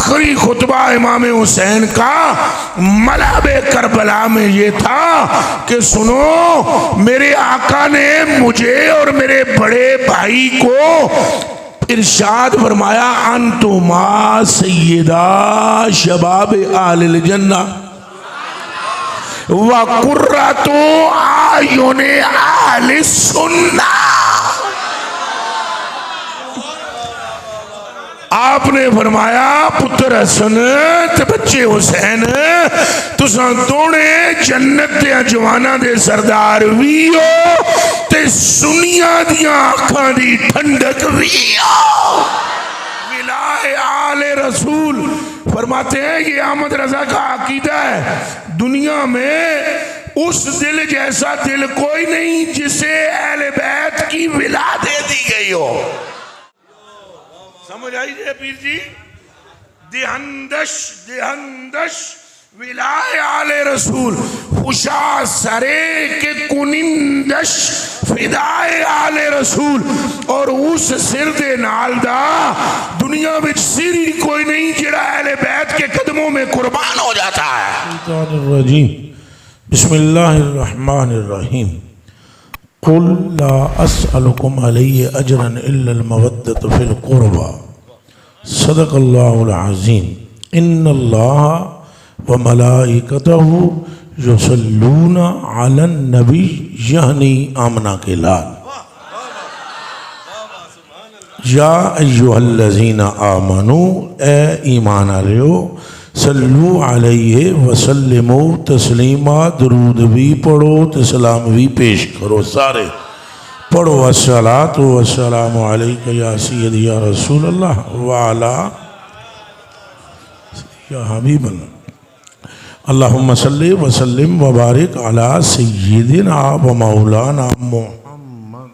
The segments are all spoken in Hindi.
आखिरी खुतबा इमाम हुसैन का मलाबे करबला में ये था कि सुनो, मेरे आका ने मुझे और मेरे बड़े भाई को इरशाद फरमाया, अंतुमा सय्यदा शबाब आलिल जन्ना व कुर्रतु आयुने आलिस सुन्ना। आपने फरमाया, पुत्र हसन ते बच्चे हुसैन, तुसां दोने जन्नत दे जवानां दे सरदार भी हो ते सुनिया दियां आंखां दी ठंडक भी हो। विलाए आले रसूल फरमाते हैं, ये अहमद रजा का अकीदा है, दुनिया में उस दिल जैसा दिल कोई नहीं जिसे अहले बैत की विला दे दी गई हो। समझ आई है पीर जी? दिहंदश दिहंदश विलाए आले रसूल, खुशा सरे के कुनिंदश फिदाए आले रसूल। और उस सिर दे नाल दा दुनिया में सिर ही कोई नहीं जिहड़ा अहले बैत के कदमों में कुर्बान हो जाता है। बिस्मिल्लाहिर्रहमानिर्रहीम। कुल ला अस्अलुकुम अलैहि अजरन इल्लल मवद्दत फिल कुर्बा। सदक़ल्लाहुल अज़ीम। इन्नल्लाहा व मलाइकतहु युसल्लूना अलन नबी, यानी आमना के लाल। या अय्युहल्लज़ीना आमनू, ए ईमान वालियो, सल्लू अलैहि वसल्लिमू तस्लीमा, दरूद भी पढ़ो तो सलाम भी पेश करो। सारे पढ़ो, अस्सलातु वस्सलामु अलैका या सय्यदी या रसूल अल्लाह व अला या हबीब अल्लाह। अल्लाहुम्मा सल्ली व सल्लिम व बारिक अला सय्यिदिना व मौलाना मुहम्मद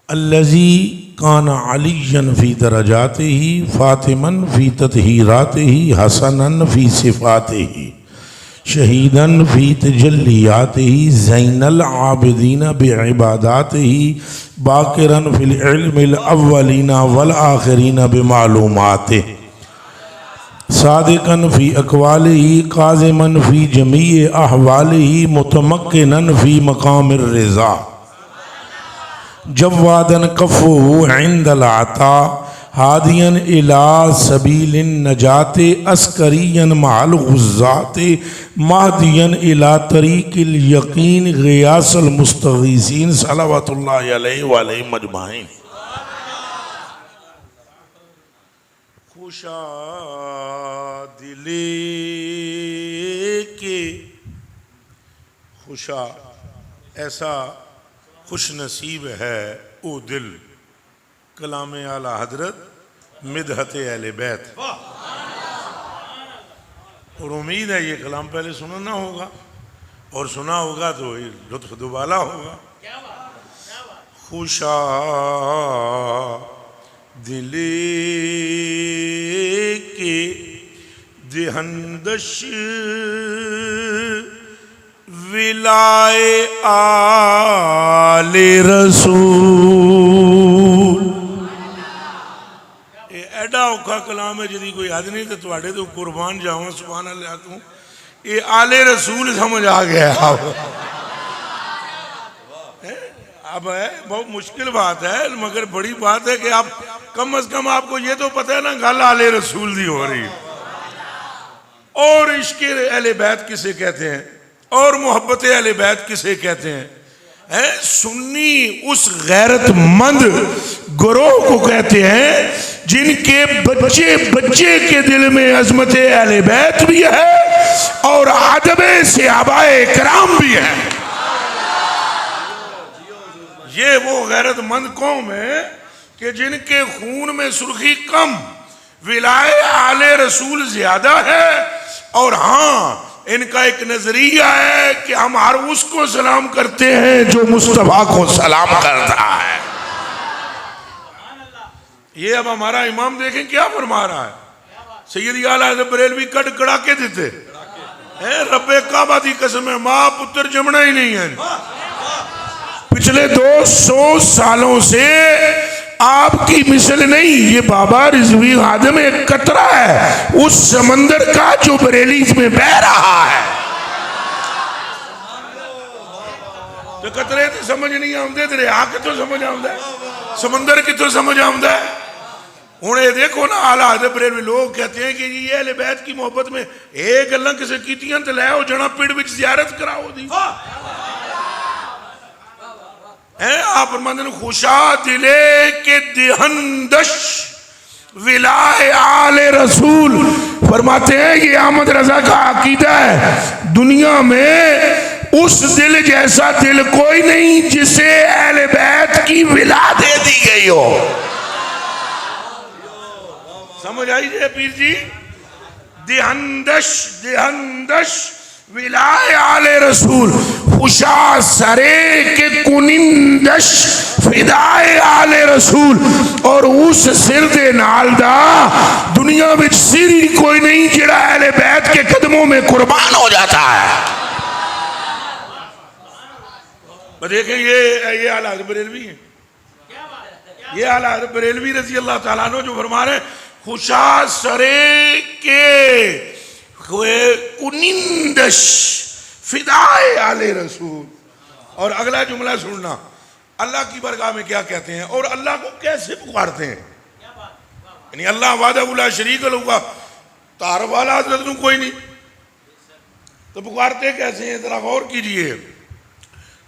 अल्लज़ी काना अलियन फ़ी दरजातिही, फ़ातिमन फ़ी तत्हीरातिही, हसनन फ़ी सिफ़ातिही, शहीदन फ़ी तजल्लियातिही, ज़ैनल आबिदीन बिइबादातिही, बाकिरन फ़िल इल्मिल अव्वलीना वल आखिरीन बिमालूमातिही, सादिकन फ़ी अक़वालिही, काज़िमन फ़ी जमीए अहवालिही, मुतमक्किनन फ़ी मक़ामिर रिज़ा, जवादन कफ़ुहु इंदल अता, हादियन इला सबीलिन नजाते, अस्करियन माल गुज़्ज़ाते, महदियन इला तरीक़िल यकीन, ग़ियासल मुस्तग़ीसीन, सलावतुल्लाहि अलैहि व अलैहिम अजमाईन। खुशा दिले के खुशा, ऐसा खुश नसीब है ओ दिल, कलाम आला हजरत मिदहत अहले बैत। और उम्मीद है ये कलाम पहले सुना ना होगा, और सुना होगा तो ये लुत्फ दुबाला होगा। खुशा दिले के दिहंदश विलाए आले रसूल। ये एडा औखा कलाम है जिहदी कोई हद नहीं, तो तुहाडे तो कुर्बान जावां सुभान अल्लाह तू। ये आले रसूल समझ आ गया अब है बहुत मुश्किल बात है, मगर बड़ी बात है कि आप कम से कम आपको ये तो पता है ना, गल आले रसूल दी हो रही। और इश्क अहले बैत किसे कहते हैं और मोहब्बत अहले बैत किसे कहते हैं? सुन्नी उस गैरतमंद गुरोह को कहते हैं जिनके बच्चे बच्चे के दिल में अजमत अहले बैत भी है और अदब सहाबाए किराम भी है। ये वो गैरतमंद कौम है कि जिनके खून में सुर्खी कम, विलाए आले रसूल ज्यादा है। और हाँ, इनका एक नजरिया है कि हम हर उसको सलाम करते हैं जो मुस्तफा को सलाम करता है। ये अब हमारा इमाम देखें क्या फरमा रहा है। सैयद आला हज़रत बरेलवी कड़ कड़ाके देते हैं, रब्बे काबा दी कसम है, माँ पुत्र जमना ही नहीं है। पिछले 200 सालों से आपकी मिसल नहीं, ये बाबा रिजवी आदम एक कतरा है उस समंदर का जो बरेली में बह रहा है। तो कतरे तो समझ नहीं आते, तेरे आ कितों समझ आता है, समंदर कितों समझ आता है। हूँ ये देखो ना हालात बरेलवी लोग कहते हैं कि ये अहले बैत की मोहब्बत में एक गल्लां किसे कीतियां ते लै आओ जना पिंड विच ज़ियारत कराओ दी है। आप फरमाते हैं खुशा दिले के दिहंदश विलाए आले रसूल, फरमाते हैं ये अहमद रजा का अकीदा है, दुनिया में उस दिल जैसा दिल कोई नहीं जिसे अहले बैत की विला दे दी गई हो। समझ आई है पीर जी? दिहंदश दिहंदश विलाए आले रसूल, खुशा सरे के कुनिंदश फिदाए आले रसूल, और उस सिर दे नाल दा दुनिया में सिर ही कोई नहीं जिहड़ा अहले बैत के कदमों में कुर्बान हो जाता है। देखें ये हालात बरेलवी हैं, ये हालात बरेलवी रजी अल्लाह ताला अन्हु जो फरमा रहे खुशा सरे के कुनिंदश फिदाए आले रसूल। और अगला जुमला सुनना, अल्लाह की बरगाह में क्या कहते हैं और अल्लाह को कैसे पुकारते हैं। यानी अल्लाह वादा शरीक लूंगा तार वाला हजरत कोई नहीं, तो पुकारते कैसे हैं जरा गौर कीजिए।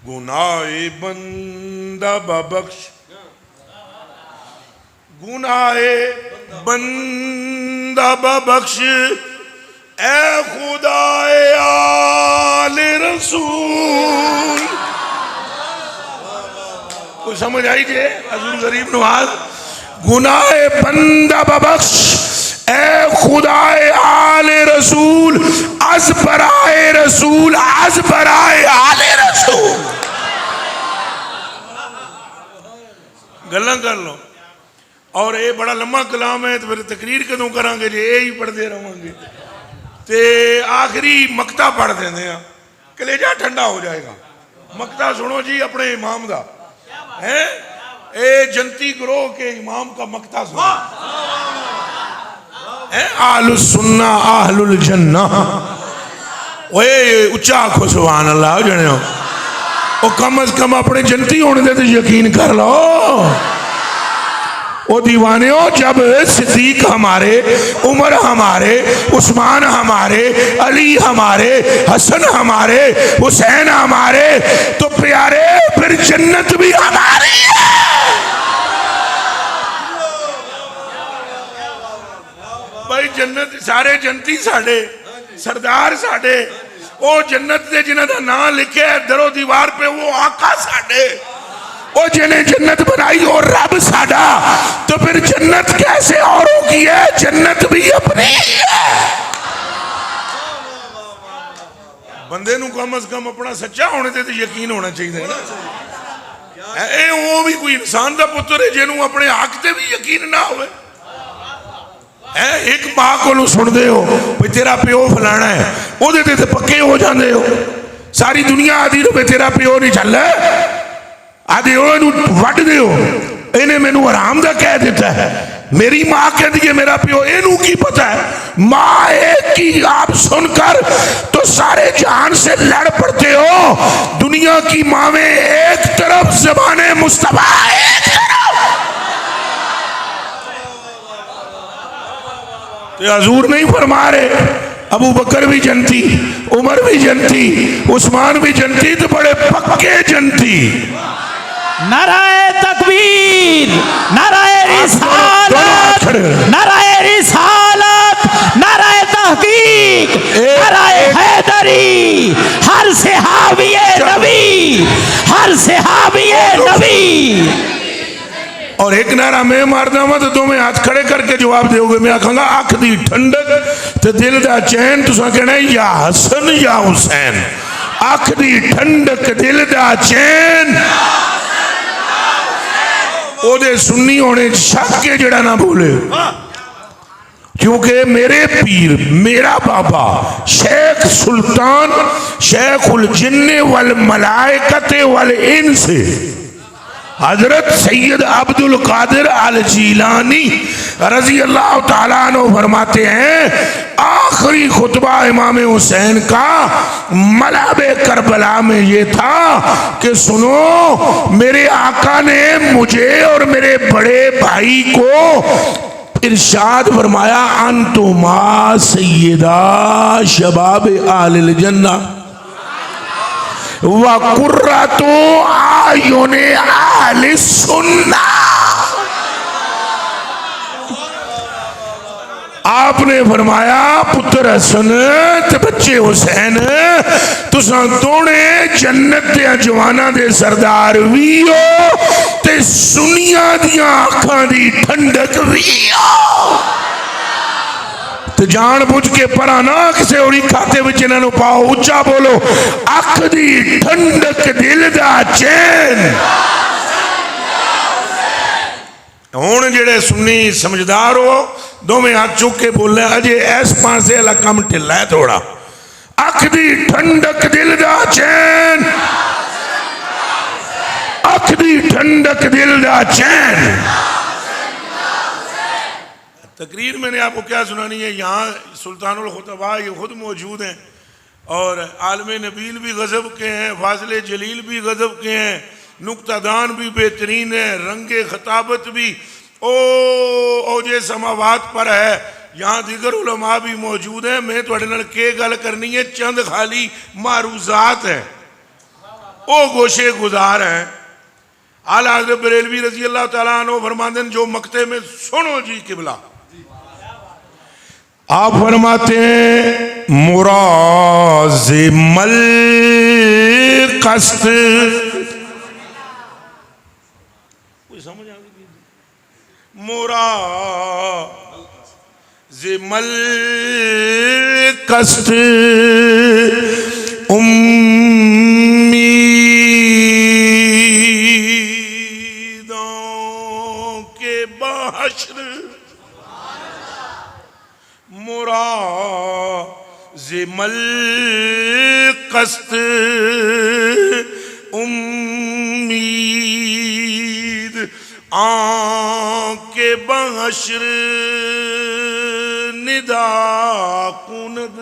गुनाहे बंदा बख्श, गुनाहे बंदा बख्श, ए खुदाए आले रसूल। कोई समझ आई जे हजूर गरीब नवाज, गुनाहे बंदा बख्श, ए खुदाए आले रसूल, अज बराए रसूल, अज बराए आले रसूल। गल्लां कर लो। और ये बड़ा लम्बा कलाम है, तो फिर तकरीर कदों करांगे जे ये ही पढ़ते रहेंगे। ते आखिरी मकता पढ़ देंगे, कलेजा ठंडा हो जाएगा। मकता सुनो जी अपने इमाम का है, ए जनती ग्रोह के इमाम का मकता सुनो है, आलुल सुन्ना आहलुल जन्ना। ओए उच्चा आखो सुभान अल्लाह जने हो, ओ कम अज कम अपने जनती होने दे तो यकीन कर लो। ओ दीवानियों, जब सिद्दीक हमारे, उमर हमारे, उस्मान हमारे, अली हमारे, हसन हमारे, हुसैन हमारे, तो प्यारे फिर जन्नत भी हमारी है। भाई जन्नत सारे जनती साडे, सरदार साडे, ओ जन्नत दे जिन्हां दा नाम लिखे है दरो दीवार पे, वो आका साडे, ओ जिन्हें जन्नत बनाई और रब साडा, तो फिर जन्नत कैसे औरों की है, जन्नत भी अपनी है। बंदे नूं कम अज कम अपना सच्चा होने ते यकीन होना चाहिए ना। ए वो भी कोई इंसान दा पुत्र है जिन्हों अपने हक ते भी यकीन ना होवे। एक मां को सुनते हो भाई तेरा प्यो फलाना है, ओदे ते पक्के हो जाते हो। सारी दुनिया आदि रो तेरा प्यो नहीं चल, आदि वट दो, इन्हें मैनू आराम का कह दिता है। मेरी मां कहती है मेरा प्यो, इनू की पता है। मां एक की आप सुनकर तो सारे जहान से लड़ पड़ते हो। दुनिया की मावें एक तरफ, ज़बाने मुस्तफा एक तरफ। तो हजूर नहीं फरमा रहे अबू बकर भी जनती, उमर भी जनती, उस्मान भी जनती, तो बड़े पक्के जनती। नाराए तकबीर, नाराए रिसालत, नाराए रिसालत, नाराए तहकीक, नाराए हैदरी, हर सहाबिए नबी, हर सहाबिए नबी। और एक नारा मैं मारदा वा तो तुम्हें हाथ खड़े करके जवाब दोगे। मैं आखांगा अख दी ठंडक ते दिल दा चैन, तुसां कहना या हसन या हुसैन। अख दी ठंडक दिल दा चैन, ओदे सुन्नी होने शक के जड़ा ना बोले, क्योंकि मेरे पीर, मेरा बाबा शेख सुल्तान शेखुल जिन्ने वल मलाइकते वल इंस, हजरत सैयद अब्दुल कादिर अल जीलानी रजी अल्लाह ताला अन्हु फरमाते हैं, आखिरी खुतबा इमाम हुसैन का मलाबे करबला में ये था कि सुनो, मेरे आका ने मुझे और मेरे बड़े भाई को इरशाद फरमाया, अंतुमा सैयदा शबाब आलिल जन्ना व कुर्रतु आयुने आलिल सुन्ना। आपने फरमाया, पुत्र हसन ते बच्चे हुसैन, तुसां दोने जन्नत दे जवानां दे सरदार भी हो ते सुनिया दियां अखां दी ठंडक भी हो। तो जान बुझ के परा ना किसी और खाते में इन्हों पाओ, उच्चा बोलो, अख दी ठंडक दिल दा चैन। हुण जेड़े सुन्नी समझदार हो, दोवें हाथ चुक के बोले, अजे इस पासे वाला कम ढिला है थोड़ा। अख दी ठंडक दिल दा चैन, अख दी ठंडक दिल दा चैन। तकरीर मैंने आपको क्या सुनानी है, यहाँ सुल्तानुल खुतबा ये खुद मौजूद हैं और आलम नबील भी गज़ब के हैं, फाज़िल जलील भी गज़ब के हैं, नुक्तादान भी बेहतरीन है, रंगे खताबत भी ओजे समावात पर है। यहाँ दीगर उलमा भी मौजूद हैं। मैं थोड़े नाल के गल करनी है, चंद खाली मारूजात है, ओ गोशे गुजार हैं। आला हज़रत बरेलवी रज़ी अल्लाह ताला अन्हु फरमाते हैं, जो मकते में सुनो जी किबला, आप फरमाते हैं, मुराज़िमल कस्त, कोई समझ आ गई? मुराज़िमल कस्त उम्मीदों के बहश्र, मुराज़िमल कस्त उम्मीद आके बहश्र निदा कुनद,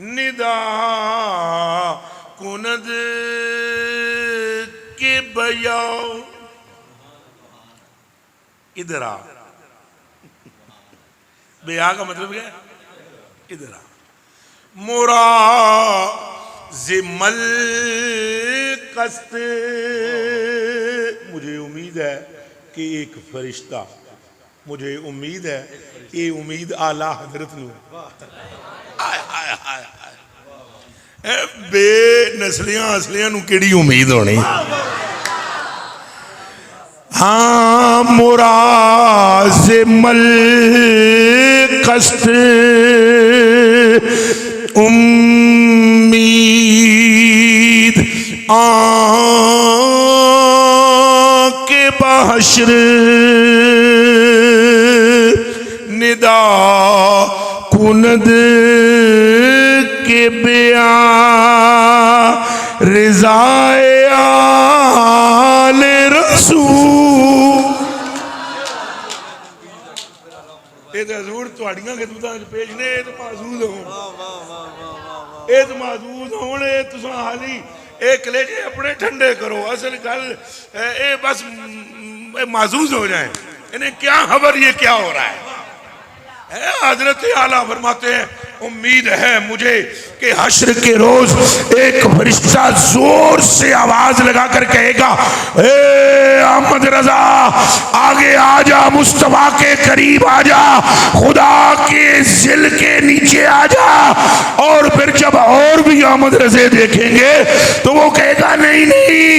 निदा कुनद के बया। इधर आ, बेहा का मतलब क्या है? इधर आ। मुराज़िमल कस्त, मुझे उम्मीद है कि एक फरिश्ता, मुझे उम्मीद है, ये उम्मीद आला हजरत नू बे नस्लियां असलियां नू केड़ी उम्मीद होनी। हाँ, मुराज़िमल कस्त उम्मीद आके बहश्र निदा कुनद के बया रिज़ाए आले रसूल। ये तो हजूर तुहाड़ियां खिदमतां च पेश ने, ये तो महसूस होण, ये तो महसूस होण, ये तुसां हाली ये कलेजे अपने ठंडे करो। असल गल ये बस महसूस हो जाए, इन्हें क्या खबर ये क्या हो रहा है। हजरत आला फरमाते हैं, उम्मीद है मुझे कि हश्र के रोज एक फरिश्ता जोर से आवाज लगा कर कहेगा, ए अहमद रजा आगे आ जा, मुस्तफा के करीब आ जा, खुदा के जिल के नीचे आ जा। और फिर जब और भी अहमद रजे देखेंगे तो वो कहेगा, नहीं नहीं,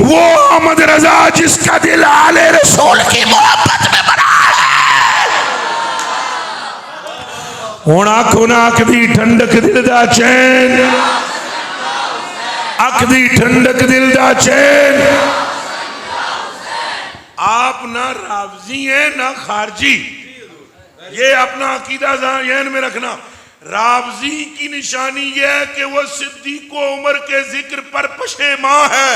वो अहमद रजा जिसका दिल आले रसूल की मोहब्बत में बना है। हुण आखो ना, अख दी ठंडक दिल दा चैन, अख दी ठंडक दिल दा चैन। आप ना रावजी हैं ना खारजी, ये अपना अकीदा ज़हन में रखना। राबजी की निशानी यह है कि वह सिद्दीक उमर के जिक्र पर पशेमा है,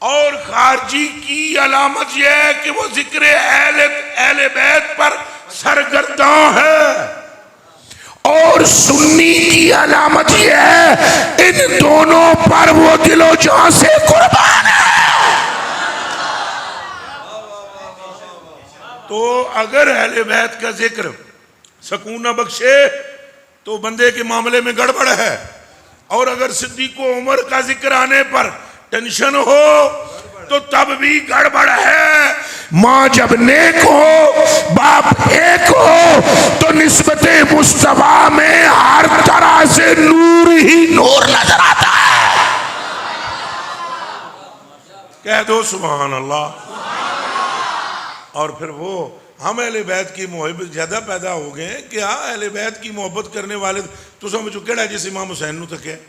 और खारजी की अलामत यह है कि वो जिक्र अहले बैत पर सरगर्दां है, और सुन्नी की अलामत यह है इन दोनों पर वो दिलो जान से कुर्बान है। तो अगर अहले बैत का जिक्र सकून न बख्शे तो बंदे के मामले में गड़बड़ है, और अगर सिद्दीक उमर का जिक्र आने पर टेंशन हो तो तब भी गड़बड़ है। माँ जब नेक हो, बाप एक हो, तो निस्बते मुस्तफा में हर तरह से नूर ही नूर नजर आता है। कह दो सुभान अल्लाह। और फिर वो हम अहले बैत की मोहब्बत ज्यादा पैदा हो गए। क्या अहले बैत की मोहब्बत करने वाले तो समझो केड़ा जिस इमाम हुसैन तक है,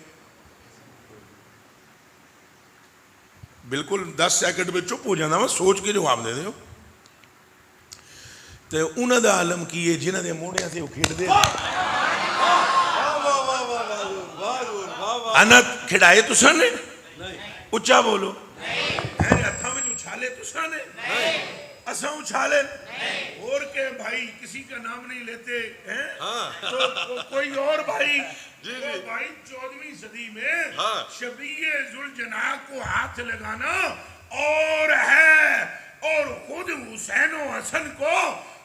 बिल्कुल 10 सेकंड में चुप हो जाना, मैं सोच के जवाब दे दो। तो उन्होंने दा आलम की है जिन्हों के मोड़िया से खेडते अनत खिडाए तुसा ने, उच्चा बोलो, हथा में उछाले तुसा ने, असा उछाले और के भाई किसी का नाम नहीं लेते हैं। तो कोई और भाई तो भाई 14वीं सदी में शबीए जुलजना को हाथ लगाना और है, और खुद हुसैन और हसन को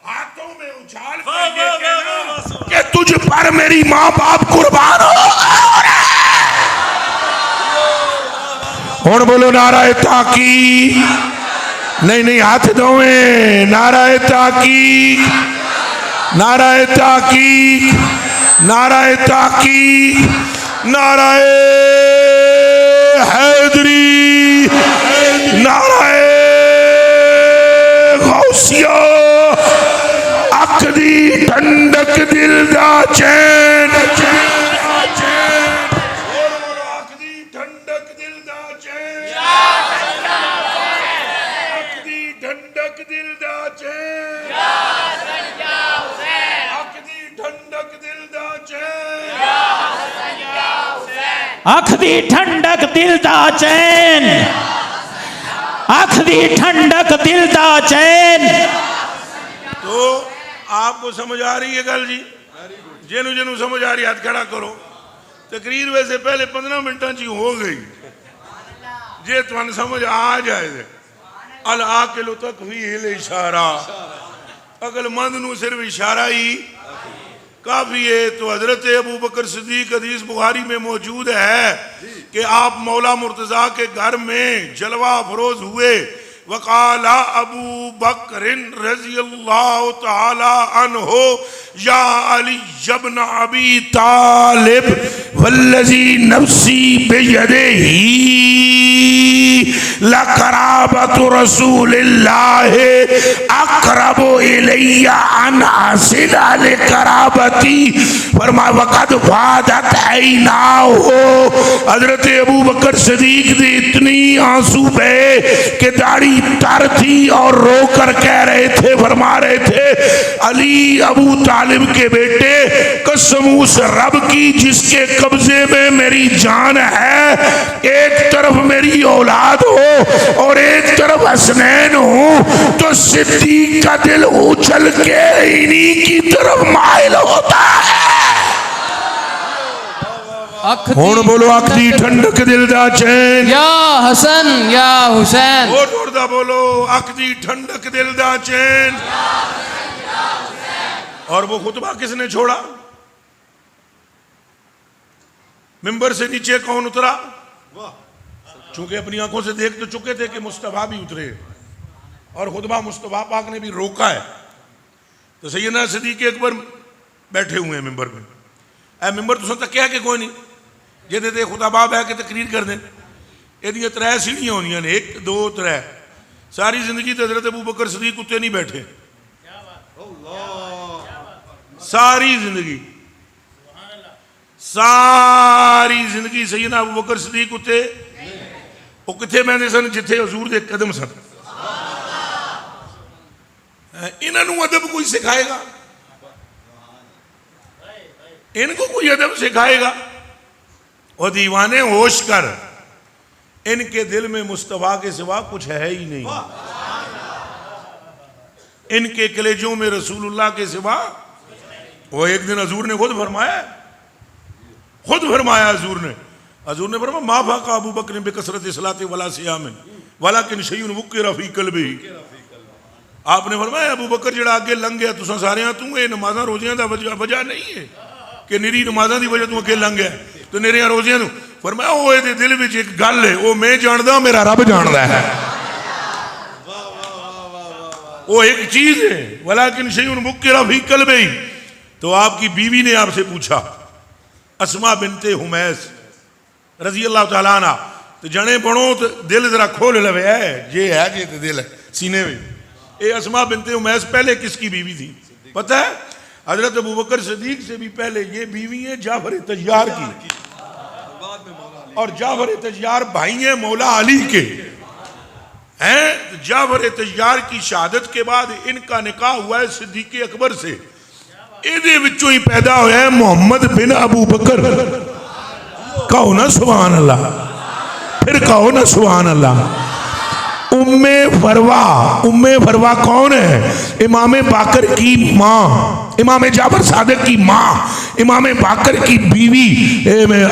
हाथों में उछाल कर ये कहना कि तुझ पर मेरी माँ बाप कुर्बान हो। और बोलो नाराए ताकी, नहीं हाथ दोवे, नाराए ताकी, नाराए ताकी, नाराए ताकी, नाराए हैदरी, नाराए गौसिया, अखदी ठंडक दिल दा चैन, अखदी ठंडक दिल दा चैन, अखदी ठंडक दिल दा चैन, अखदी ठंडक दिल दा चैन, अखदी ठंडक दिल दा चैन, अखदी ठंडक दिल दा चैन। तो आपको समझ आ रही है गल जी? जेनू जेनू समझ आ रही हाथ खड़ा करो। तकरीर वैसे पहले 15 मिनटा ची हो गई, जे तुम समझ आ जाए अल आकिल तकफील इशारा, अकलमंद नू सिर्फ इशारा ही काफी है। तो हजरत अबू बकर सिद्दीक हदीस बुखारी में मौजूद है कि आप मौला मुर्तजा के घर में जलवा अफरोज हुए। वकाला अबू बकरिन रज़ियल्लाहु ताला अन्हु या अली इब्न अबी तालिब वल्लज़ी नफ्सी बियदिही लक़राबतु रसूलिल्लाह अक़रबु इलैया अन असिला लिक़राबती। फरमाया वक़द फ़ादत ऐनाहु। हज़रत अबू बकर सिद्दीक दी इतनी आंसू बहे कि दाढ़ी तर थी और रोकर कह रहे थे, फरमा रहे थे, अली अबू तालिब के बेटे, कसम उस रब की जिसके कब्जे में मेरी जान है, एक तरफ मेरी औलाद हो और एक तरफ हसनैन हो, तो सिद्दीक का दिल उछल के इन्हीं की तरफ माइल होता है। हुण बोलो अखदी ठंडक दिल दा चैन, या हसन या हुसैन। और जोरदार बोलो अखदी ठंडक दिल दा चैन। और वो खुतबा किसने छोड़ा? मिंबर से नीचे कौन उतरा? चूंकि अपनी आंखों से देख तो चुके थे कि मुस्तफा भी उतरे, और खुतबा मुस्तफा पाक ने भी रोका है। तो सैयदना सिद्दीक अकबर बैठे हुए हैं मिंबर में। ऐ मिंबर तुम तक क्या कि कोई नहीं जेदे ते खुतबा बह के तकरीर कर दें। एदियां 3 सीढ़ियां होंदियां ने, 1 2 3। सारी जिंदगी तो हज़रत अबू बकर सिद्दीक उत्ते नहीं बैठे, सारी जिंदगी सैयदना अबू बकर सिद्दीक उत्ते वो किथे बहते सन? जिथे हजूर दे कदम सन। इन्हों अदब कोई सिखाएगा? इनको कोई अदब सिखाएगा। और दीवाने होश कर, इनके दिल में मुस्तफा के सिवा कुछ है ही नहीं, इनके कलेजों में रसूलुल्लाह के सिवा। वो एक दिन हजूर ने खुद फरमाया हजूर ने फरमाया माफा का अबू बकर ने बेकसरत सलाते वला सियामिन वाला किन शयून वुक्किरा फी कल्बी। आपने फरमाया अबू बकर जड़ा आगे लंघ गया तुसा सारे तू ये नमाजा रोजियां दा वजह नहीं है कि निरी नमाजा की वजह तू अगे लंघ गया तो निरिया रोजियां तू। फरमाया वो ये दिल में एक गल है, वो मैं जानदा मेरा रब जानदा है, वो एक चीज है वाला किन शयून वुक्किरा फी कल्बी। तो आपकी बीवी ने आपसे पूछा, अस्मा बिनते हुमैस रजी अल्लाह तआला अन्हा, तो जने बनो तो दिल जरा खोल लवे है जे है जे तो दिल है सीने में। ये अस्मा बिनते हुमैस पहले किसकी बीवी थी पता है? हजरत अबू बकर सिद्दीक से भी पहले ये बीवी है जाफर तैयार की, और जाफर तैयार भाई है मौला अली के हैं। जाफर तैयार की शहादत के बाद इनका निकाह हुआ है सिद्दीक अकबर से, इहदे विचों ही पैदा होया है मोहम्मद बिन अबू बकर। कहो ना सुभान अल्लाह, फिर कहो ना सुभान अल्लाह। उम्मे फरवा कौन है? इमाम बाकर की माँ, इमाम जाफर सादिक की माँ, इमाम बाकर की बीवी,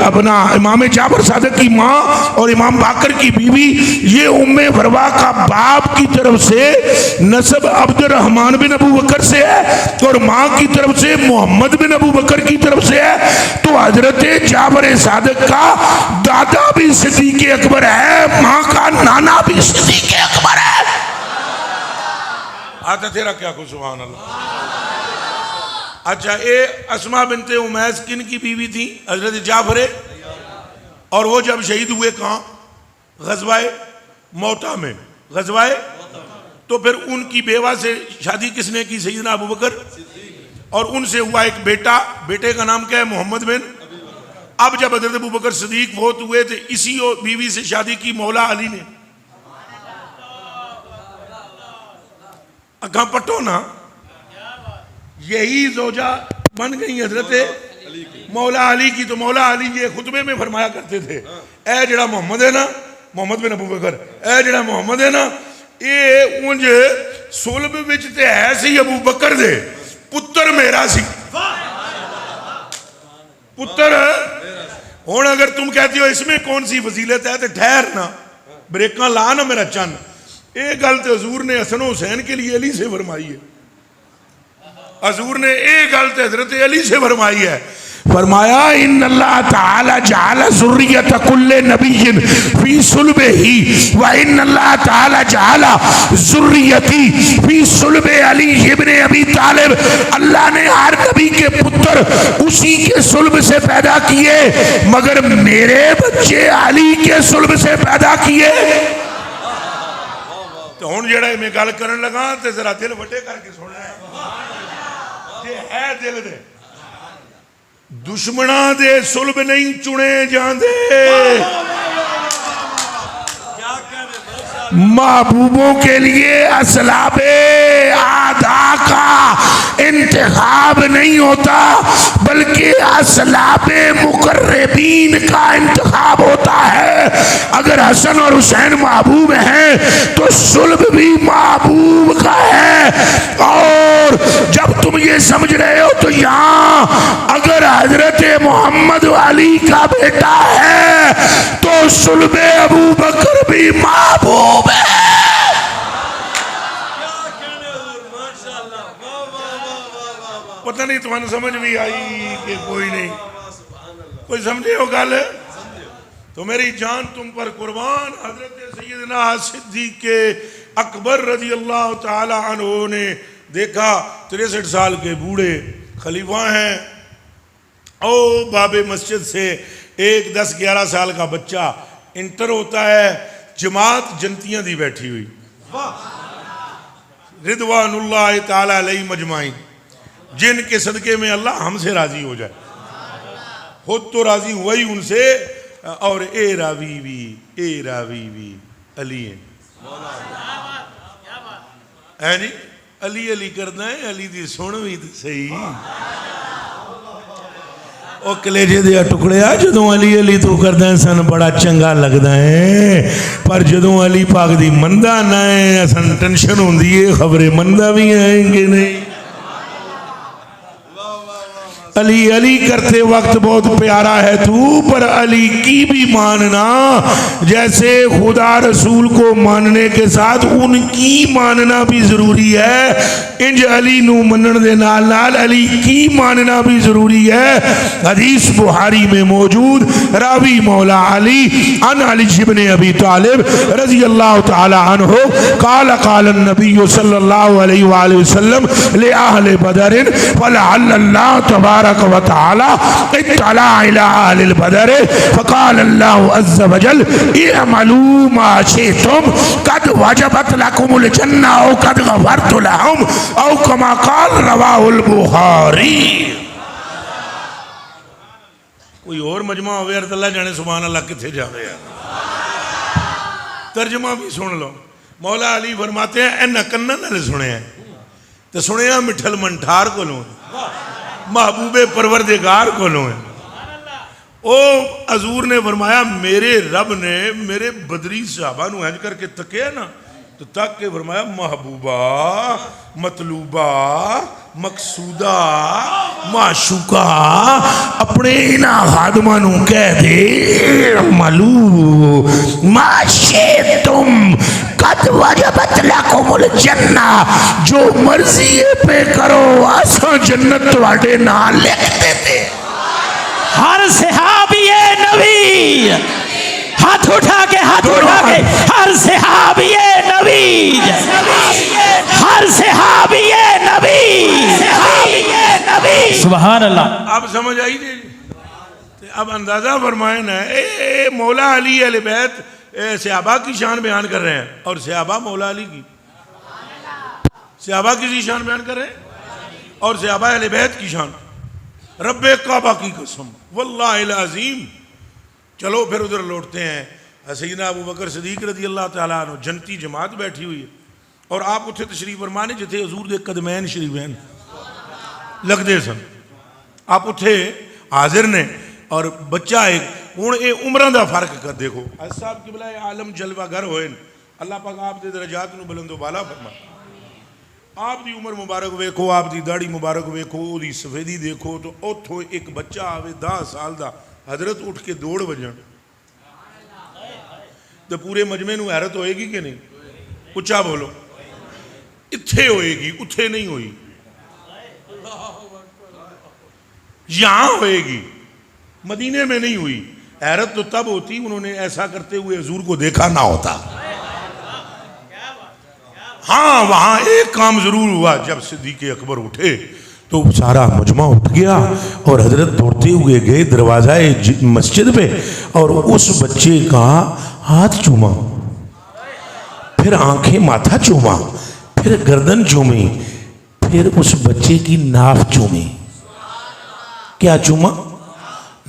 अपना इमाम जाफर सादिक की माँ और इमाम बाकर की बीवी। ये उम्मे फरवा का बाप की तरफ से नसब अब्दुर्रहमान बिन अबू बकर से है और माँ की तरफ से मोहम्मद बिन अबू बकर की तरफ से है। तो हजरत जाफर सादिक का दादा भी सिद्दीक अकबर है, माँ का नाना भी सिद्दीक अकबर है। आता तेरा क्या कुछ सुभान अल्लाह। अच्छा, ये अस्मा बिनते उमैस किन की बीवी थी? हजरत जाफर। और वो जब शहीद हुए कहाँ? गजवाए मौता में, गजवाए। तो फिर उनकी बेवा से शादी किसने की? सैयदना अबू बकर। और उनसे हुआ एक बेटा, बेटे का नाम क्या है? मोहम्मद बिन। अब जब हजरत अबू बकर सिद्दीक बहुत हुए थे, इसी बीवी से शादी की मौला अली ने। अखा पटो ना, यही जोजा बन गई हजरत मौला अली की। तो मौला अली ये खुतबे में फरमाया करते थे, ए जड़ा मोहम्मद है ना, मोहम्मद बिन अबू बकर, ए जड़ा मोहम्मद है ना, ये उंज सुलभ विच ते है सी अबू बकर दे, पुत्र मेरा सी, पुत्र। हुण अगर तुम कहती हो इसमें कौन सी फजीलत है, तो ठहर ना, ब्रेकां ला ना मेरा चन। ये गल तो हजूर ने हसन हुसैन के लिए अली से फरमाई है। हजूर ने ये गल तो हजरत अली से फरमाई है। फरमाया इन अल्लाह ताला जअल ज़ुर्रियत कुल्ले नबिय्यिन फी सुल्बिही व इन अल्लाह ताला जअल ज़ुर्रियती फी सुल्बि अली इब्न अबी तालिब। अल्लाह ने हर नबी के पुत्र उसी के सुल्ब से पैदा किए, मगर मेरे बच्चे अली के सुल्ब से पैदा किए। तो हुण जेड़ा मैं गल करन लगा ते जरा दिल वड्डे करके सुन ले। है दिल दे दुश्मना दे सुलभ नहीं चुने जाते, महबूबों के लिए असलाबे आधा का इंतखाब नहीं होता, बल्कि असलाबे मुकर्रबीन का इंतखाब होता है। अगर हसन और हुसैन महबूब हैं तो सुल्ब भी महबूब का है। और जब तुम ये समझ रहे हो तो यहाँ अगर हजरत मोहम्मद अली का बेटा है तो सुल्बे अबू बकर भी महबूब है। पता नहीं तुम्हें समझ भी आई कि कोई नहीं, कोई समझे हो गल? तो मेरी जान तुम पर कुर्बान। हजरत सैयदना सिद्दीक अकबर रजी अल्लाह ताला अन्हु ने देखा 63 साल के बूढ़े खलीफा हैं, ओ बाबे मस्जिद से एक 10-11 साल का बच्चा इंटर होता है, जमात जनतियां दी बैठी हुई, रिदवानुल्लाह ताला अलैहि मजमाइन, जिनके सदके में अल्लाह हमसे राजी हो जाए, खुद तो राजी हुआ ही उनसे। और ए रावी भी अली है जी, अली अली करना है, अली दी सुन भी तो सही। ਉਹ ਕਲੇਜੇ ਦੇ ਟੁਕੜਿਆ ਜਦੋਂ ਅਲੀ ਅਲੀ ਤੂੰ ਕਰਦਾ ਸਨ ਬੜਾ ਚੰਗਾ ਲੱਗਦਾ ਹੈ ਪਰ ਜਦੋਂ ਅਲੀ ਪਾਕ ਦੀ ਮੰਦਾ ਨਾ ਹੈ ਅਸਨ ਟੈਨਸ਼ਨ ਹੁੰਦੀ ਹੈ ਖਬਰੇ ਮੰਦਾ ਵੀ ਆएंगे नहीं अली अली करते वक्त बहुत प्यारा है तू पर अली की भी मानना जैसे खुदा रसूल को मानने के साथ उनकी मानना भी जरूरी है इंज अली नू मनन दे नाल नाल अली की मानना भी जरूरी है। हदीस बुहारी में मौजूद रावी मौला अली अन अली इब्न अबी तालिब रजी अल्लाह तआला अन्हु काल काल नबी सल्लल्लाहु अलैहि वसल्लम ले अहले बदर फलअल्लाह तबारक व तआला इत्तला इला अहलिल बदर फकाल अल्लाह अज़्ज़ वजल इअमलू मा शिअ्तुम कद वजबत लकुमुल जन्नह औ कद गफरतु लहुम औ कमा काल रवाहुल बुखारी। कोई और मजमा होवे यार अल्लाह जाने सुभान अल्लाह किथे जावे यार। तर्जमा भी सुन लो। मौला अली फरमाते हैं इन्हां कन्नां नाल सुनिया ते सुनिया मिठल मंठार कोलों महबूबे परवरदिगार कोलों है। ओ हजूर ने फरमाया मेरे रब ने मेरे बदरी सहाबा नू इंज करके तकिया ना तो तक के फरमाया महबूबा मतलूबा मकसूदा माशूका अपने इना खादमा नू कह दे मलू माशे तुम कद वजबत लकुमुल जन्नह जो मर्जी पे करो असा जन्नत तुहाडे नाल लिख देते। हर सहाबी नबी हाथ उठा के हर सहाबी नबी हर सहाबी नबी सुभान अल्लाह। अब समझ आई जी। अब अंदाजा फरमाए ना ए मौला अली अहले बैत सहाबा की शान बयान कर रहे हैं और सहाबा मौला अली की सहाबा की शान बयान कर रहे हैं और सहाबा अहले बैत की शान रब्बे काबा की कसम वल्लाहिल अज़ीम। चलो फिर उधर लौटते हैं। सैयदना अबू बकर सिद्दीक रज़ी अल्लाह तआला अन्हु जनती जमात बैठी हुई है और आप उत्थे तशरीफ फरमाने जिथे हजूर दे कदमैन शरीफैन लगदे सन आप उत्थे हाजिर ने और बच्चा एक हुण ये उम्रां दा फर्क कर देखो। अज साहब किबला आलम जलवा घर होए अल्लाह पाक आप दे दरजात नू बुलंदो बाला फरमाए। आप दी उम्र मुबारक वेखो आप दी दाढ़ी मुबारक वेखो ओदी सफेदी देखो तो उथों एक बच्चा आवे 10 साल दा हजरत उठ के दौड़ वजन तो पूरे मजमे नू हैरत होएगी कि नहीं? उच्चा बोलो। इत्थे होएगी उथे नहीं होई यहां होएगी मदीने में नहीं हुई। हैरत तो तब होती उन्होंने ऐसा करते हुए हजूर को देखा ना होता। हाँ वहां एक काम जरूर हुआ जब सिद्दीक अकबर उठे तो सारा मजमा उठ गया और हजरत दौड़ते हुए गए दरवाजा मस्जिद पे और उस बच्चे का हाथ चूमा फिर आंखें माथा चूमा फिर गर्दन चूमी फिर उस बच्चे की नाफ चूमी। क्या चूमा?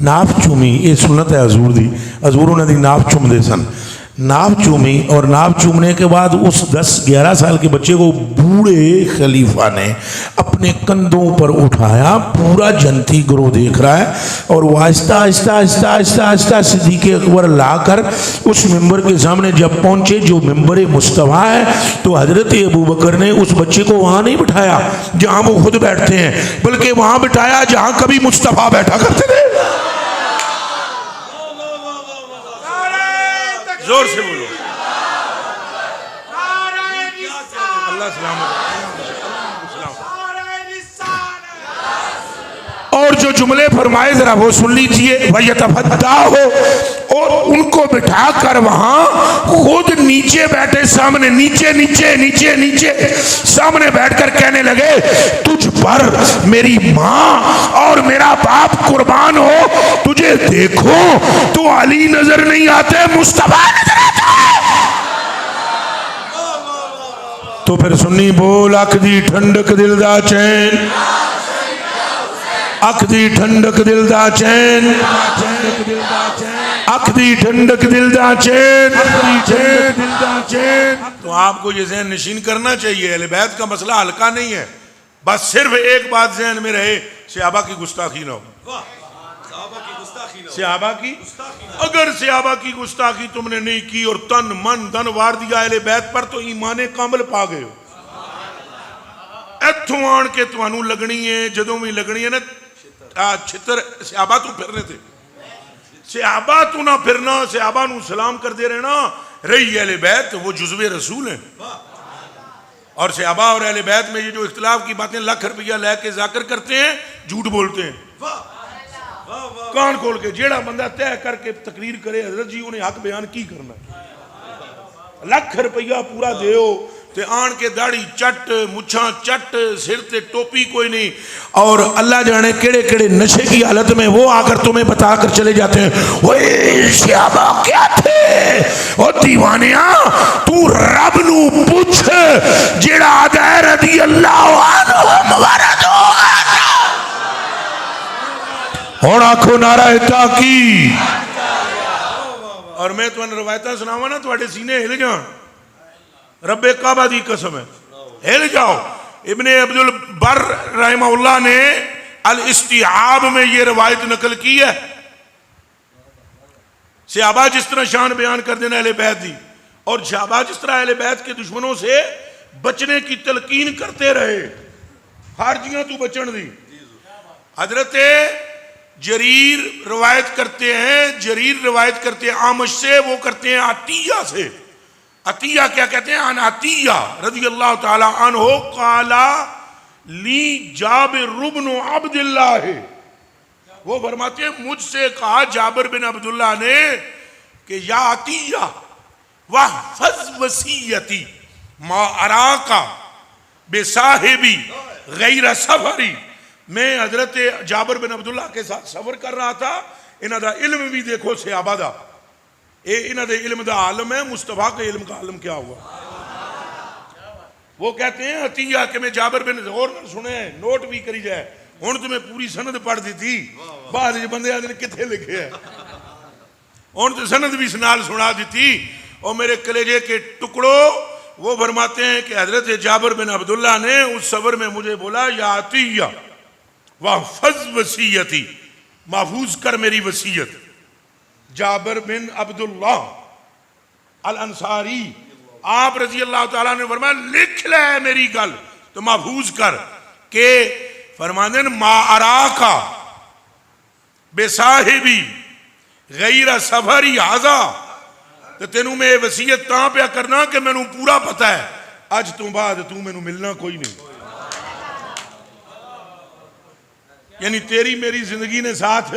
नाफ चूमी। ये सुन्नत है हजूर दी। हजूर उन्होंने नाफ चूमते सन। नाफ चूमी और नाफ चूमने के बाद उस 10-11 साल के बच्चे को बूढ़े खलीफा ने अपने कंधों पर उठाया। पूरा जनती ग्रोह देख रहा है और वो आहिस्ता आहिस्ता आहिस्ता आहिस्ता आहिस्ता सिद्दीक अकबर लाकर उस मिंबर के सामने जब पहुंचे जो मिंबर मुस्तफा है तो हजरत अबू बकर ने उस बच्चे को वहां नहीं बिठाया जहां वो खुद बैठते हैं बल्कि वहां बिठाया जहां कभी मुस्तफा बैठा करते थे। जोर से बोलो। अल्लाह सलामत। और जो जुमले फरमाए जरा वो सुन लीजिए। वयतफद्दा हो और उनको बिठा कर वहां खुद नीचे बैठे सामने नीचे नीचे नीचे नीचे सामने बैठकर कहने लगे तुझ पर मेरी माँ और मेरा बाप कुर्बान हो। तुझे देखो तो अली नजर नहीं आते मुस्तफा नजर आता है। तो फिर सुन्नी बोल अख दी ठंडक दिल दा चैन अख दी ठंडक दिल दा चैन अख दी ठंडक दिल दा चैन। तो आपको ये ज़हन नशीन करना चाहिए अहले बैत का मसला हल्का नहीं है। बस सिर्फ एक बात ज़हन में रहे सहाबा की गुस्ताखी ना हो। सहाबा की, अगर सहाबा की गुस्ताखी तुमने नहीं की और तन मन धन वार दिया अहले बैत पर तो ईमाने कामिल पा गए हो। इत्थों आन के तुहानू लगनी है, जदों भी लगनी है ना छितर सहाबा तू फिरने थे, सहाबा तू ना फिरना, सहाबा नू सलाम करते रहना। रही अहले बैत वो जुज़्वे रसूल हैं। और सहाबा और अहले बैत में ये जो इख्तिलाफ की बातें लाख रुपया लेके जाकर करते हैं, झूठ बोलते हैं। कान खोल के जेड़ा बंदा तय करके तकरीर करे हजरत जी उन्हें हक बयान की करना, लाख रुपया पूरा देओ ते आन के दाढ़ी चट, मुछा चट, सिर ते टोपी कोई नहीं, और अल्लाह जाने केड़े केड़े नशे की हालत में वो आकर तुम्हें बताकर चले जाते हैं, ओए सहाबा क्या थे, ओ दीवानिया तू रब नू पूछ जेड़ा आदा रदी अल्लाह अन्हु मरद हुण आखो नारा ताकी। और मैं तुहानू रवायतां सुनावां ना तुहाडे सीने हिल जाण, रब्बे काबा दी कसम है हिल जाओ। इब्ने अब्दुल बर रहमहुल्लाह ने अल इस्तिआब में ये रवायत नकल की है। सहाबा जिस तरह शान बयान कर देना अहले बैत दी, और सहाबा जिस तरह अहले बैत के दुश्मनों से बचने की तलकीन करते रहे, खारजियां तू बचन दी। हजरत जरीर रवायत करते हैं, जरीर रवायत करते हैं आमश से, वो करते हैं अतिया से। अतिया क्या कहते हैं? अन अतिया रज़ी अल्लाह ताला अन्हु काला ली जाबिर इब्न अब्दुल्लाह, वो फरमाते हैं मुझसे कहा जाबिर बिन अब्दुल्लाह ने कि या अतिया वाह फज वसीयती मा अराका बेसाहिबी गैर सफरी। मैं हजरत जाबिर बिन अब्दुल्लाह के साथ सफर कर रहा था, इन्हां दा इल्म भी देखो सहाबा दा, ये इन्हां दे इल्म दा आलम है, मुस्तफा के इल्म का आलम क्या हुआ। वो कहते हैं अतिया के मैं जाबिर बिन, और न सुने नोट भी करी जाए, हुण तुम्हें पूरी सनद पढ़ दी थी, बाद च बंदे आंदे किथे लिखे है, हुण तो सनद भी नाल सुना दी थी। और मेरे कलेजे के टुकड़ो, वो फरमाते हैं कि हजरत जाबिर बिन अब्दुल्लाह ने उस सफर में मुझे बोला या अतिया वाह फज वसीयती, महफूज कर मेरी वसीयत। जाबिर बिन अब्दुल्लाह अल अंसारी आप रजी अल्लाह ताला ने फरमाया लिख ले मेरी गल तो महफूज कर के फरमाते मा अराका बेसाहिबी गैर सफरी हाजा, तो तेनू मैं वसीयत तां पे करना कि मैनू पूरा पता है अज तो बाद तू मैनू मिलना कोई नहीं, यानी तेरी मेरी जिंदगी ने साथ,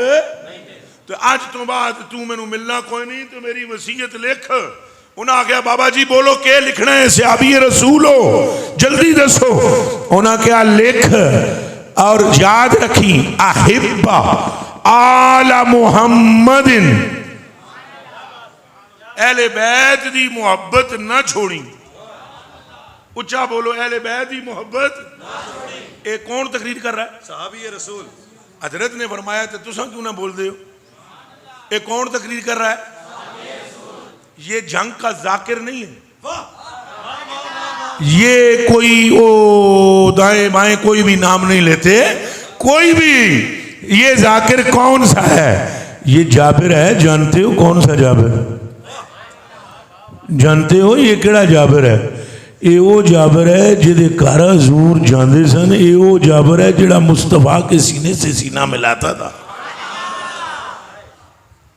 तो आज तो बाद तू मैनू मिलना कोई नहीं, तो मेरी वसीयत लिख। उन्हें आख्या बाबा जी बोलो के लिखना है, सहाबी रसूल हो जल्दी दसो। उन्हें क्या लिख, और याद रखी अहिब्बा आला मुहम्मदिन, अहले बैत दी मोहब्बत ना छोड़ी। उच्चा बोलो अहले बैत दी मोहब्बत। ये कौन तकरीर कर रहा है? सहाबी रसूल। हजरत ने फरमाया तो तुसा क्यों ना बोल दे हो? ये कौन तकरीर कर रहा है? ये जंग का जाकिर नहीं है, ये कोई ओ दाएं बाएं कोई भी नाम नहीं लेते, कोई भी। ये जाकिर कौन सा है? ये जाबिर है। जानते हो कौन सा जाबिर? जानते हो ये केड़ा जाबिर है? ये वो जाबिर है जिहदे घर हजूर जांदे सन, ये वो जाबिर है जिहड़ा मुस्तफा के सीने से सीना मिलाता था।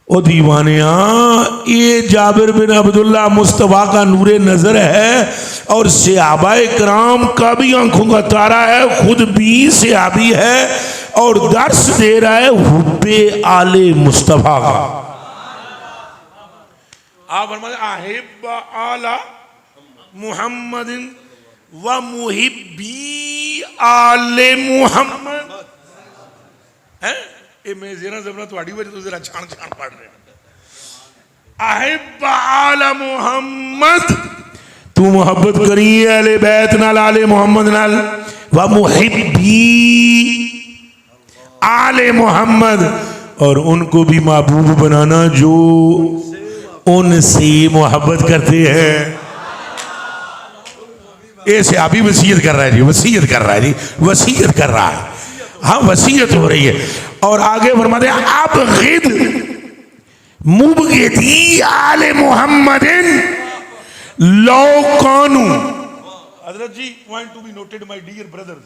ओ दीवानिया, ये जाबिर बिन अब्दुल्लाह मुस्तफा का नूरे नजर है, और सहाबाए कराम का भी आंखों का तारा है, खुद भी सहाबी है, और दर्स दे रहा है हुब्बे आले मुस्तफा का। आप फरमाते अहिब्बा आला मुहम्मदिन व मुहिब्बी आले मुहम्मद है। ये मैं जरा जबना थोड़ी वजह तो जरा छान छान पढ़ रहे हैं। अहिब्बा आला मुहम्मद, तू मोहब्बत करी अहले बैत नाल, आले मुहम्मद नाल। व मुहिब्बी आले मुहम्मद, और उनको भी महबूब बनाना जो उनसे मोहब्बत करते हैं। ऐसे आप ही वसीयत कर रहा है जी, वसीयत कर रहा है जी, वसीयत कर रहा है। हाँ वसीयत हो रही है। और आगे फरमाते हैं आप गिद मुबगिदी आले मोहम्मदिन लो कानू। हजरत जी point to be noted my dear brothers,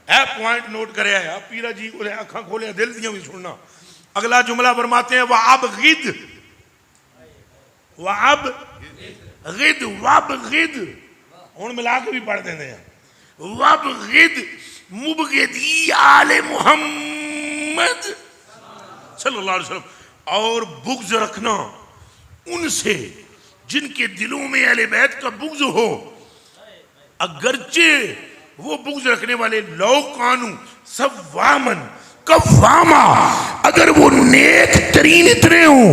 है पॉइंट नोट करे है पीरा जी अखा खोले दिल दियां भी सुनना। अगला जुमला फरमाते हैं वह अब गिद हूं मिला के भी पढ़ देते हैं वब गिद मुबगिदी आले मुहम्मद सल्लल्लाहु अलैहि वसल्लम, और बुग़्ज़ रखना उनसे जिनके दिलों में अहले बैत का बुग़्ज़ हो, अगरचे वो बुग़्ज़ रखने वाले लो कानू सव्वामन कव्वामा, अगर वो नेक तरीन इतने हो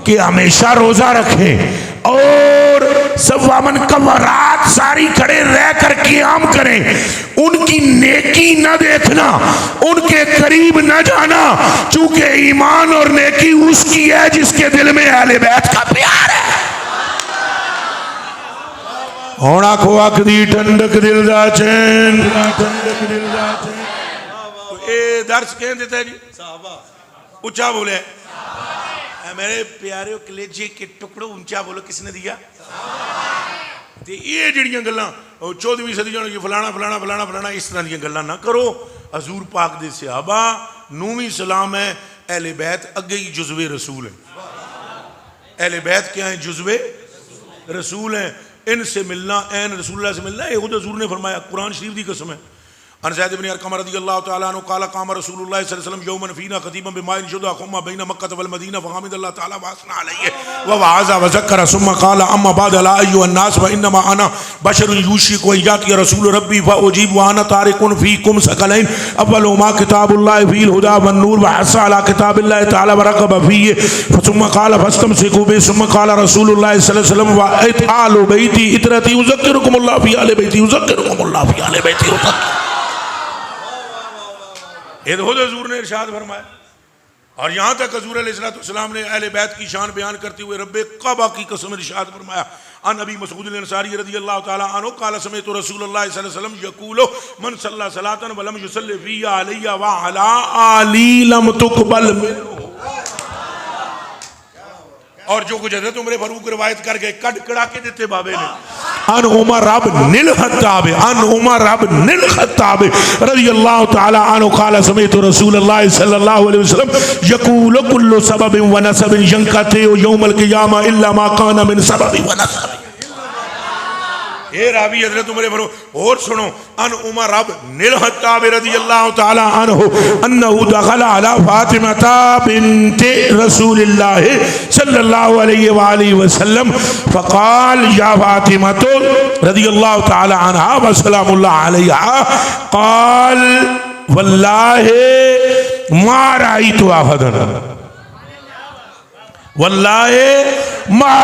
कि हमेशा रोजा रखें और सव्वामन कव्वारात सारी खड़े रह कर क़ियाम करें, उनकी नेकी न देखना, उनके करीब न जाना, चूंकि ईमान और नेकी उसकी है जिसके दिल में अहले बैत का प्यार है। होना खो अख दी ठंडक दिल दा चैन, ए दर्श कह देता है जी ऊंचा बोले मेरे प्यारे कलेजे के टुकड़ो ऊंचा बोलो किसने दिया। ते ये जड़ियां गल्लां 14वीं सदी जान फलाना फलाना फलाना फलाना इस तरह दी गल्लां ना करो। हजूर पाक दे सहाबा नूवीं सलाम है, अहले बैत अगे ही जुज़्वे रसूल है। अहले बैत क्या है? जुज़्वे रसूल है। इनसे मिलना ऐन रसूलुल्लाह से मिलना है। खुद हजूर ने फरमाया, कुरान शरीफ की कसम है, अन ज़ैद इब्न अरक़म रज़ियल्लाहु तआला अन्हु क़ाल क़ाम रसूलुल्लाह सल्लल्लाहु अलैहि वसल्लम यौमन फ़ीना ख़तीबन बिमाइन शुदा ख़ुम्मा बैन मक्का वल मदीना फ़हमिदल्लाह तआला व असना अलैहि व वअज़ा व ज़क्कर सुम्मा क़ाल अम्मा बाद ला अय्युहन नास व इन्नमा अना बशरुन यूशिकु अन यातिया रसूल रब्बी फ़उजीब व अना तारिकुन फ़ीकुम सकलैन अव्वलु मा किताबुल्लाहि फ़ील हुदा वन नूर व हस्सा अला किताबिल्लाहि तआला व रग़ब फ़ीहि सुम्मा क़ाल फस्तमसिकू बिहि सुम्मा क़ाल रसूलुल्लाह सल्लल्लाहु अलैहि वसल्लम व इतआलु बैती इतरती युज़क्किरुकुमुल्लाह फ़ी अहलि बैती युज़क्किरुकुमुल्लाह फ़ी अहलि बैती। खुद हजूर ने इरशाद फरमाया। और यहाँ तक हजूर अलैहिस्सलाम ने अहले बैत की शान बयान करते हुए रब्बे काबा की कसम इरशाद फरमाया, अन अबी मसऊद अल-अंसारी रज़ियल्लाहु तआला अन्हु क़ाल समिअतु रसूलुल्लाह सल्लल्लाहु अलैहि वसल्लम यक़ूलु मन सल्ला सलातन व लम युसल्लि फ़ीहा अलैया व अला आली लम तुक़बल मिन्हु। और जो कुछ हज़रत उमर फारूक रिवायत कर गए कड़ कड़ा के देते बाबे ने। अन उमर इब्नुल ख़त्ताब रज़ियल्लाहु तआला अन्हु क़ाल समिअतु रसूलुल्लाह सल्लल्लाहु अलैहि वसल्लम यक़ूलु कुल्लु सबबिन व नसबिन यंक़तिउ यौमल क़ियामा इल्ला मा कान मिन सबबिन व नसबिन। ये रावी हज़रत उमर फारूक। और सुनो, अन उमर इब्नुल ख़त्ताब रज़ियल्लाहु तआला अन्हु अन्नहु दख़ल अला फ़ातिमा बिन्ते रसूलिल्लाह सल्लल्लाहु अलैहि व आलिहि वसल्लम फ़क़ाल या फ़ातिमा रज़ियल्लाहु तआला अन्हा व सलामुल्लाह अलैहा क़ाल वल्लाहि मा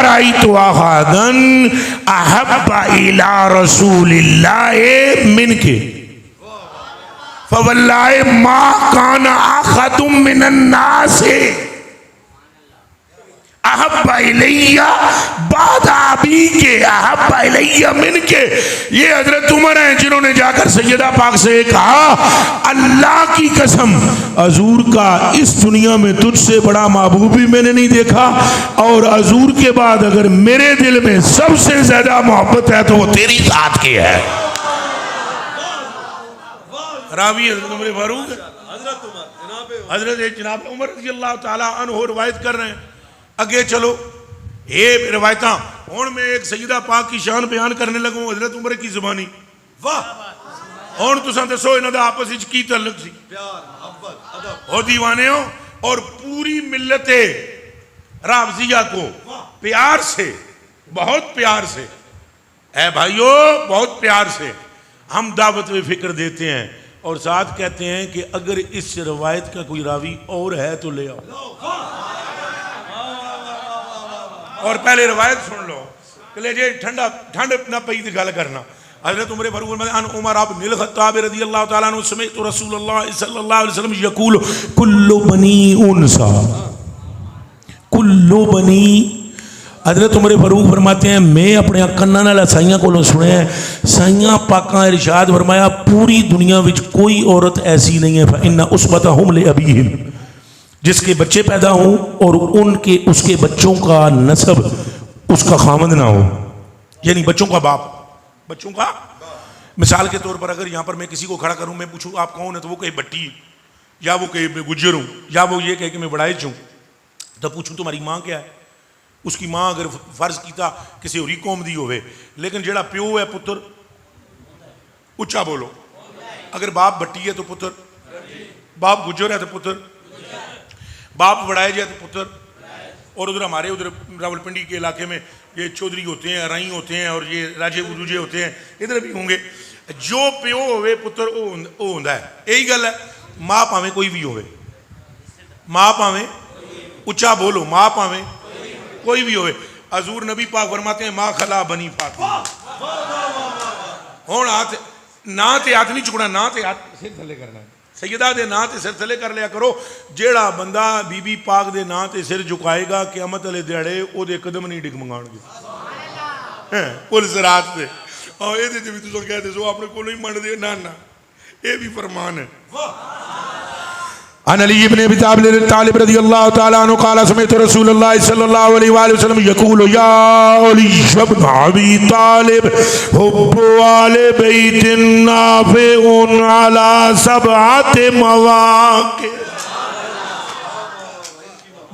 रअयतु अहदन अहब्बा इला रसूलिल्लाह मिनके फवल्लाहि मा कान अहदुम मिनन नास अहब्बा इलैया बाद अबी के अहब्बा इलैया मिनके। ये हजरत उमर हैं जिन्होंने जाकर सैयदा पाक से कहा, अल्लाह की कसम हजूर का इस दुनिया में तुझसे बड़ा महबूब भी मैंने नहीं देखा, और हजूर के बाद अगर मेरे दिल में सबसे ज्यादा मोहब्बत है तो वो तेरी जात की है। रावी हजरत उमर फारूक, हजरत जनाब उमर रज़ियल्लाहु तआला अन्हु रिवायत कर रहे हैं। अगे चलो ये रिवायत हूँ मैं एक सैयदा पाक की शान बयान करने लगूँ हजरत उमर की जुबानी। वाह, हूँ तुसा दसो इन्हों का आपस में की तल्लुक सी? हो दीवाने हो। और पूरी मिल्लत राबजिया को प्यार से, बहुत प्यार से, ऐ भाइयों बहुत प्यार से हम दावत व फिक्र देते हैं और साथ कहते हैं कि अगर इस रवायत का कोई रावी और है तो ले आओ। और पहले रवायत सुन लो, कलेजे ठंडा ठंड ना पई दी गल करना। हजरत उमर फारूक अन उमर इब्नुल ख़त्ताब रज़ियल्लाहु तआला अन्हु समिअतु रसूलुल्लाह सल्लल्लाहु अलैहि वसल्लम यक़ूल कुल्लु बनी उनसा कुल्लु बनी हजरत उमर फारूक फरमाते हैं मैं अपने कन्ना नाल साइयां कोलों सुने साइयां पाकां इरशाद फरमाया पूरी दुनिया में कोई औरत ऐसी नहीं है इन्ना उसबतहुम ले अबीहिम जिसके बच्चे पैदा हों और उनके उसके बच्चों का नसब उसका खामद ना हो, यानी बच्चों का बाप, बच्चों का। मिसाल के तौर पर अगर यहाँ पर मैं किसी को खड़ा करूँ, मैं पूछूँ आप कौन है, तो वो कहे भट्टी, या वो कहे मैं गुज्जर हूँ, या वो ये कहे कि मैं बड़ाइच हूँ, तो पूछूँ तुम्हारी माँ क्या है। उसकी माँ अगर फर्ज किया किसी होरी कौम दी होवे, लेकिन जेड़ा प्यो है पुत्र उच्चा बोलो, अगर बाप भट्टी है तो पुत्र, बाप गुज्जर है तो पुत्र, बाप बड़ाइच है तो पुत्र। और उधर हमारे उधर रावलपिंडी के इलाके में ये चौधरी होते हैं, राई होते हैं, और ये राजे गुरुजे होते हैं, इधर भी होंगे। जो प्यो होवे पुत्र वो होंदा है, यही गल है। माँ भावें कोई भी होवे, माँ भावें उच्चा बोलो, माँ भावें कोई भी होवे। हजूर नबी पाक फरमाते हैं माँ खला बनी फातिमा। हुण हाथ ना ते हाथ नहीं चुकना, ना ते हाथ सिर थले करना है। सैयदा दे नां ते सिर थले कर लिया करो। जेड़ा बंदा बीबी पाक दे नां ते सिर झुकाएगा क़यामत वाले दिहाड़े ओदे कदम नहीं डिगमगाणगे पुलिस रात से। और ये भी तुम कहते सो अपने को नहीं मनते, ना ना ये भी फरमान है। अन अली इब्न अबी तालिब रज़ियल्लाहु तआला अन्हु क़ाल समिअतु रसूलल्लाह सल्लल्लाहु अलैहि वसल्लम यक़ूलु या अली इब्न अबी तालिब हुब्बु आले बैतिन नाफ़िउन अला सबअति मवाक़ि।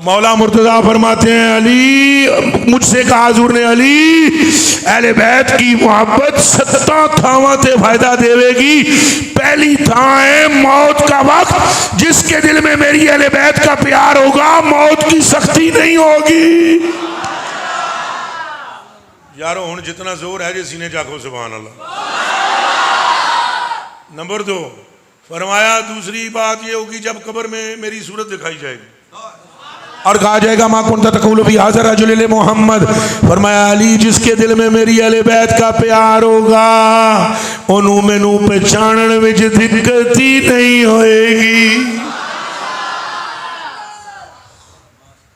मौला मुर्तज़ा फरमाते हैं अली, मुझसे कहा हुजूर ने, अली अहले बैत की मोहब्बत 7 थावां ते फायदा देवेगी। पहली थां है मौत का वक्त, जिसके दिल में मेरी अहले बैत का प्यार होगा मौत की सख्ती नहीं होगी। यारो हुण जितना जोर है जे सीने जाको सुभान अल्लाह। नंबर 2 फरमाया, दूसरी बात ये होगी जब कब्र में मेरी सूरत दिखाई जाएगी और कहा जाएगा मा कुन्ता तक़ूलु फी हाज़ा रजुल मोहम्मद। फरमाया अली जिसके दिल में मेरी अहले बैत का प्यार होगा उन्होंने मैनू पहचानने में दिक्कत ही नहीं होएगी।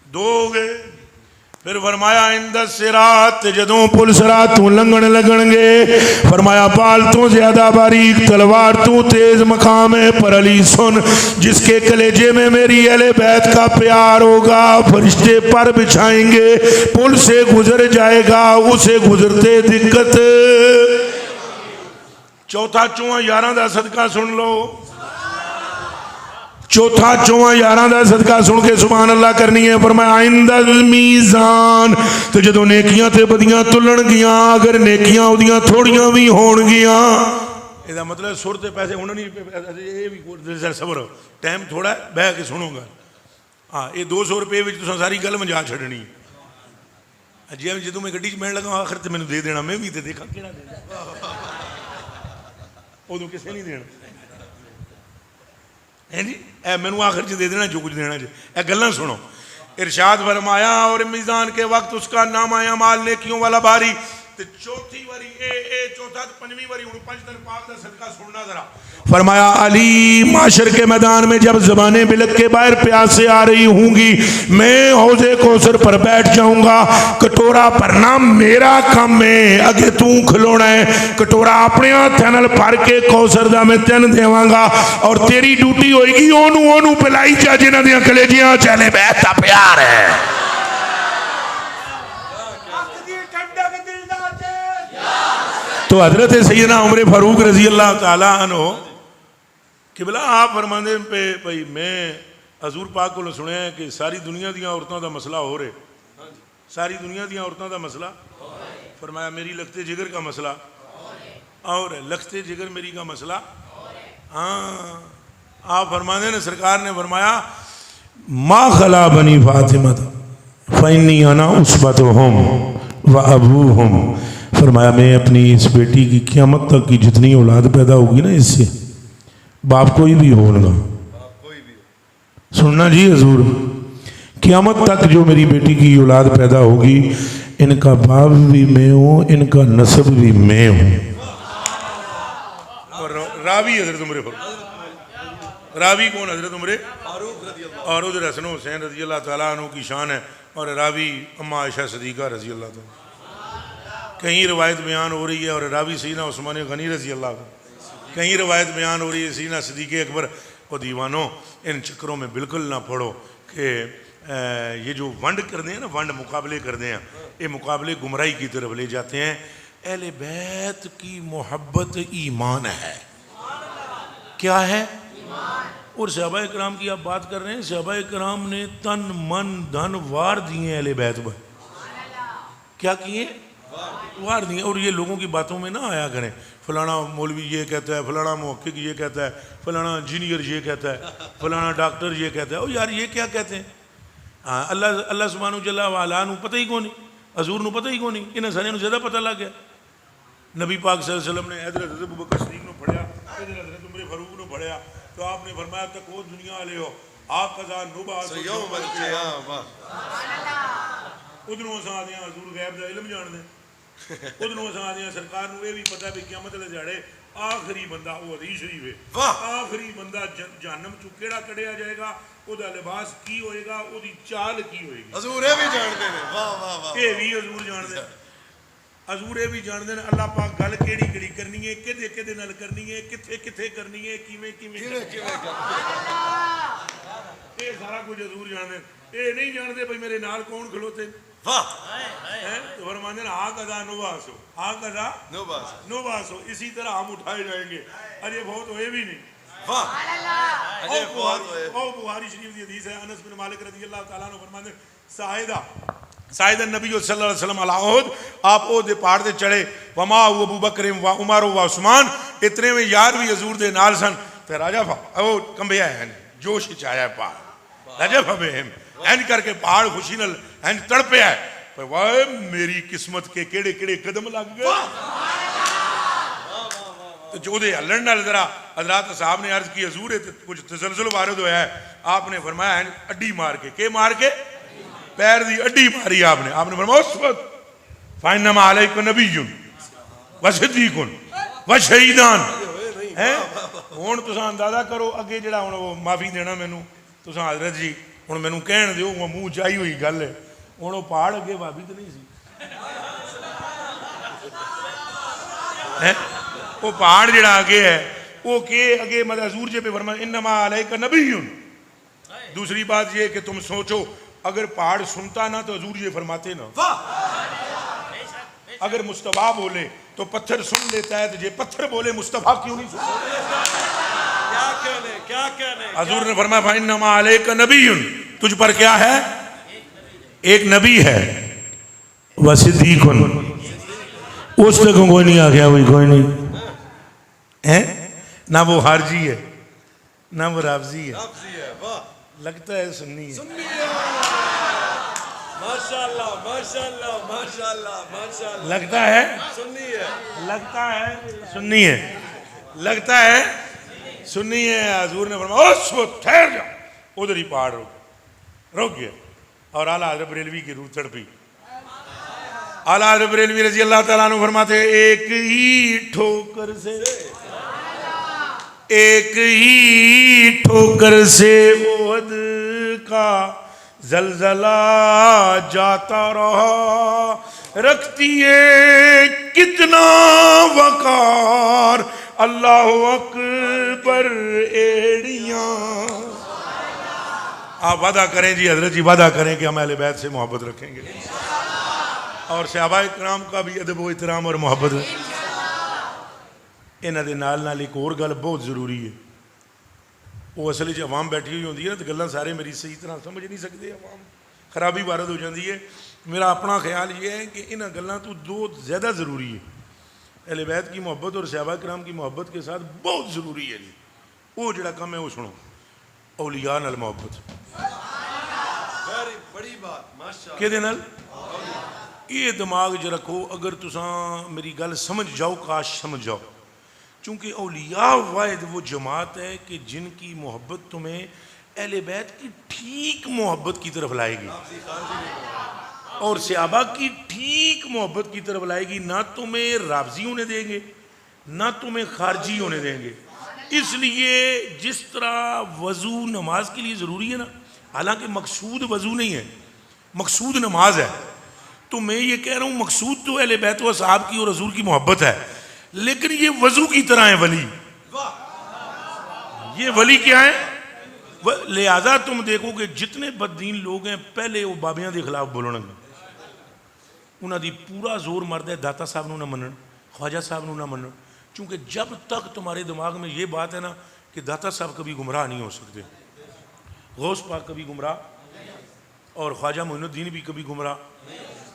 2 हो गए। फिर फरमाया इंदा सिरात, जदों पुल सिरात तू लंघन लगणगे, फरमाया बाल तो ज्यादा बारीक तलवार तू तेज मकाम है, पर अली सुन जिसके कलेजे में मेरी अहले बैत का प्यार होगा फरिश्ते पर बिछाएंगे, पुल से गुजर जाएगा उसे गुजरते दिक्कत। चौथा चौहां यारां दा सदका सुन लो, चौथा चौहां यारां दा सदका सुन के सुभान अल्लाह करनी है। फरमाया इंदल मीज़ान, तो जदों नेकियां ते बदियां तुलन गियां, अगर नेकियां उदियां थोड़ियां भी होणगियां, ਇਹਦਾ मतलब सुर ते पैसे होने नहीं, ये भी सबर टाइम थोड़ा बह के सुनोगा। हाँ ये 200 रुपये में तुम सारी गल मजा छड़नी। जे जो मैं गड्डी बहन लगा आखिर तो मैंने दे देना, मैं भी तो देखा कि उदों किसी नहीं देना है जी, ए मैनू आखिर च दे देना जो कुछ देना जी। ए गल्लां सुनो। इरशाद फरमाया और मीज़ान के वक्त उसका नाम आया माल नेकियों वाला भारी। ते चौथी बारी ए चौथा ते पंजवीं बारी हुण 5 दिन पाक दा सदका सुनना जरा। फरमाया अली माशर के मैदान में जब ज़बानें बिलक के बाहर प्यासे आ रही होंगी, मैं हौज़े कौसर पर बैठ जाऊंगा, कटोरा भरना मेरा काम है, अगे तू खलोना है, कटोरा अपने हाथों नाल भर के कौसर दा मैं तेन देवांगा और तेरी ड्यूटी होएगी ओनू ओनू पिलाई जा जिन्हां दियां कलेजियां चले बैत दा प्यार है। तो हजरत सैयदना उमर फारूक रजी अल्लाह ताला अन्हु किबला आप फरमाते पे भाई मैं हजूर पाक को सुने कि सारी दुनिया दी औरतों का मसला हो रहे, सारी दुनिया दी औरतों का मसला। फरमाया मेरी लखते जिगर का मसला और लखते जिगर मेरी का मसला। हाँ आप फरमाते ने सरकार ने फरमाया मा खला बनी फातिमा फ़इन्नी अना उसबतुहुम व अबूहुम। फरमाया मैं अपनी इस बेटी की क़यामत तक की जितनी औलाद पैदा होगी ना, इससे बाप कोई भी होगा, सुनना जी हजूर, क़यामत तक जो मेरी बेटी की औलाद पैदा होगी इनका बाप भी मैं हूँ, इनका नस्ब भी मैं हूँ। रावी हजरत उमर फारूक, रावी कौन हजरत उमर और उधर हसन हुसैन रजी अल्लाह ताला अन्हु की शान है। और रावी अम्मा आयशा सदीक़ा रज़ी अल्लाह तआला। कहीं रवायत बयान हो रही है और रावी सैयदना उस्मान गनी रज़ी अल्लाह, कहीं रवायत बयान हो रही है सैयदना सिद्दीक़ अकबर। और दीवानों, इन चक्करों में बिल्कुल ना पड़ो कि ये जो वंड करते हैं ना, वंड मुकाबले करते हैं, ये मुकाबले गुमराही की तरफ ले जाते हैं। अहले बैत की मोहब्बत ईमान है। क्या है? और सहाबाए किराम की आप बात कर रहे हैं, सहाबाए किराम ने तन मन धन वार दिए अहले बैत पर। क्या किए? वार दिए। और ये लोगों की बातों में ना आया करें, फलाना मौलवी ये कहता है, फलाना मुहक्किक ये कहता है, फलाना इंजीनियर ये कहता है, फलाना डॉक्टर ये कहता है। ओ यार ये क्या कहते हैं? हाँ, अल्लाह सुब्हानहू जल्ला वाला नू पता ही कौन नहीं, हजूर नू पता ही कौन नहीं, इन्हें सारे ज़्यादा पता लग गया। नबी पाक सल्लल्लाहु अलैहि वसल्लम ने हज़रत अबू बकर सिद्दीक़ को फड़िया, हज़रत उमर फारूक को फड़िया, तो आपने फरमाया तक वो दुनिया वाले हो आप कज़ा नुबास उधरों असां आदे हजूर गैब का इल्म जानते, उधरों असां आदे सरकार नू ये भी पता भी क़यामत दे दिहाड़े आखिरी बंदा वो हदीस शरीफ है, आखिरी बंदा जहन्नम चू केड़ा कढ़िया जाएगा, ओदा लिबास की होएगा, ओदी चाल की होएगी। हजूर ये भी जानते हैं। वाह वाह वाह, ये भी हजूर जानते हैं। हजूर ये भी जानते हैं अल्लाह पाक गल केड़ी केड़ी करनी है, किदे किदे नाल करनी है, किथे किथे करनी है, किवें किवें ये सारा कुछ हजूर जानते। ये नहीं जानते भाई मेरे नाल कौन खलोते। वाह, तो फरमाते हैं आ कदा नुबास हो, आ कदा नुबास हो। इसी तरह हम उठाए जाएंगे। अरे बहुत हुए भी नहीं। वाह, बुखारी शरीफ की हदीस है, अनस बिन मालिक रज़ी अल्लाह तआला अन्हु फरमाते हैं साहिदा नबी सल्लल्लाहु अलैहि वसल्लम अला उहद, आप ओहद दे पहाड़ ते चढ़े, वमा अबू बकर व उमर व उस्मान, इतने में यार भी हजूर दे नाल सन। ते राजा ओ कंबिया है, जोश च आया पहाड़, राजा फबे इंज करके पहाड़ खुशी नाल इंज तड़पिया है। पर वाह मेरी किस्मत के केड़े केड़े कदम लग गए। तो जो दे हलन नाल जरा हजरात साहब ने अर्ज की हजूर है कुछ तसलसल वारद होया है, आपने फरमाया अड्डी मार के मार के पैर दी अड्डी मारी आपने। आपने फरमाया उस वक्त फाइनमा अलैका नबियुन व सिद्दीकुन व शहीदान हैं। हुण तुसां अंदाजा करो अगे जिहड़ा हुण वो माफी देना मैनू तुसां हजरत जी हुण मैनू कहण दिओ, वो मूँह चाही हुई गल है। हुण वो पहाड़ अगे भाभी तो नहीं सी हैं, वो पहाड़ जिहड़ा अगे है वो के अगे मतलब हजूर जे पे फरमाया इन्नमा अलैका नबियुन। दूसरी बात ये कि तुम सोचो अगर पहाड़ सुनता ना तो हजूर ये फरमाते ना, अगर मुस्तफा बोले तो पत्थर सुन लेता है, तो ये पत्थर बोले मुस्तफा क्यों नहीं सुनता? क्या कहने हजूर ने फरमाया फइन्नमा अलैका नबियुन, तुझ पर क्या है? एक नबी है, व सिद्दीकुन, उस तक कोई नहीं आ गया, कोई नहीं है ना, वो हारजी है ना वो रावजी है, लगता है सुन्नी है। माशाल्लाह माशाल्लाह माशाल्लाह माशाल्लाह, लगता है सुन्नी है, लगता है सुन्नी है, लगता है सुन्नी है। हजूर ने फरमाया उस वक्त ठहर जा, उधर ही पहाड़ रुक गया और आला हज़रत बरेलवी की रूह तड़पी। आला हज़रत बरेलवी रज़ी अल्लाह तआला अन्हु फरमाते एक ही ठोकर से, एक ही ठोकर से ओहद का जलजला जाता रहा, रखती है कितना वकार अल्लाह अकबर एड़ियां। आप वादा करें जी हजरत जी, वादा करें कि हम अहले बैत से मोहब्बत रखेंगे और सहाबाए किराम का भी अदब व एहतराम और मोहब्बत। इन्हां दे नाल नाल एक और गल बहुत ज़रूरी है, वो असल च अवाम बैठी हुई होंदी है ना, तो गल्लां सारे मेरी सही तरह समझ नहीं सकते, अवाम खराबी वारद हो जाती है। मेरा अपना ख्याल ये है कि इन्हां गल्लां तो दो ज़्यादा ज़रूरी है, अहले बैत की मोहब्बत और सहाबा किराम की मोहब्बत के साथ बहुत ज़रूरी है जी। वो जिहड़ा कम है वो सुनो, औलिया नाल मोहब्बत। बड़ी बात माशाअल्लाह, किहदे नाल? ये दिमाग च रखो, अगर तुसां मेरी गल समझ जाओ, काश समझ जाओ, चूँकि औलिया वाहिद वो जमात है कि जिनकी मोहब्बत तुम्हें अहले बैत की ठीक मोहब्बत की तरफ लाएगी और सहाबा की ठीक मोहब्बत की तरफ लाएगी, ना तुम्हें रावजी होने देंगे ना तुम्हें खारजी होने देंगे। इसलिए जिस तरह वज़ू नमाज के लिए ज़रूरी है ना, हालांकि मकसूद वज़ू नहीं है, मकसूद नमाज है। तो मैं ये कह रहा हूँ मकसूद तो अहले बैत व साहब की और रसूल की मोहब्बत है, लेकिन ये वजू की तरह है वली। ये वली क्या है? लिहाजा तुम देखोगे जितने बददीन लोग हैं पहले वो बाबियां के खिलाफ बोलणगे, उन्होंने पूरा जोर मरद है दाता साहब नूं ना मनन, ख्वाजा साहब नूं ना मनन, क्योंकि जब तक तुम्हारे दिमाग में ये बात है ना कि दाता साहब कभी गुमराह नहीं हो सकते, गौस पाक कभी गुमराह और ख्वाजा मोइनुद्दीन भी कभी गुमराह।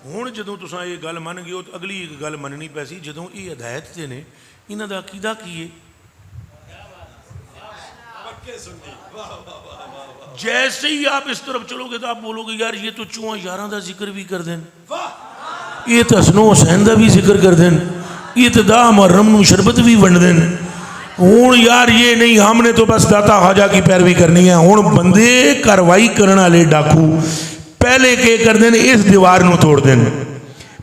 हुण जदों तुसां ये गल मन गए हो तो अगली एक गल मननी पैसी, जदों ये हिदायत से ने इन्हां दा अकीदा की है। जैसे ही आप इस तरफ चलोगे तो आप बोलोगे यार ये तो चूहा यारां दा जिक्र भी कर देन, ये तो हसनो हुसैन दा भी जिक्र कर देन, ये तो दा मुहर्रम नूं शरबत भी वंड देन। हुण यार ये नहीं, हमने तो बस दाता ख्वाजा की पैरवी करनी है। हुण बंदे कार्रवाई करने वाले डाकू पहले के कर देन, इस दीवार नूं तोड़ देन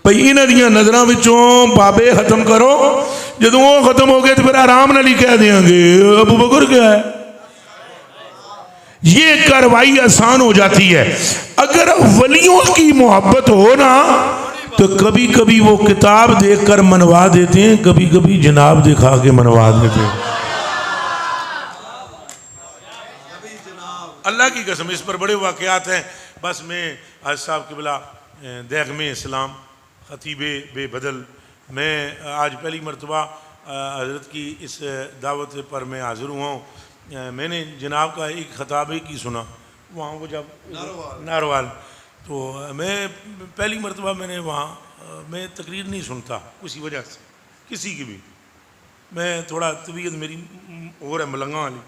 भाई इन्हां दियां नज़रां विचों बाबे खत्म करो। जदों वो खत्म हो गए तो फिर आराम नाल ही कह देंगे अबू बकर क्या है। ये कार्रवाई आसान हो जाती है। अगर वलियों की मोहब्बत हो ना तो कभी कभी वो किताब देखकर मनवा देते हैं, कभी कभी जनाब दिखा के मनवा देते हैं। अल्लाह की कसम इस पर बड़े वाक़यात हैं। बस मैं हाजी साहब किबला दैग़मे इस्लाम खतीबे बेबदल, मैं आज पहली मरतबा हज़रत की इस दावत पर मैं हाज़िर हुआ हूँ। मैंने जनाब का एक खताबे की सुना वहाँ, वो जब नारवाल, तो मैं पहली मरतबा मैंने वहाँ, मैं तकरीर नहीं सुनता उसी वजह से किसी की भी, मैं थोड़ा तबीयत मेरी और है मलंगा वाली,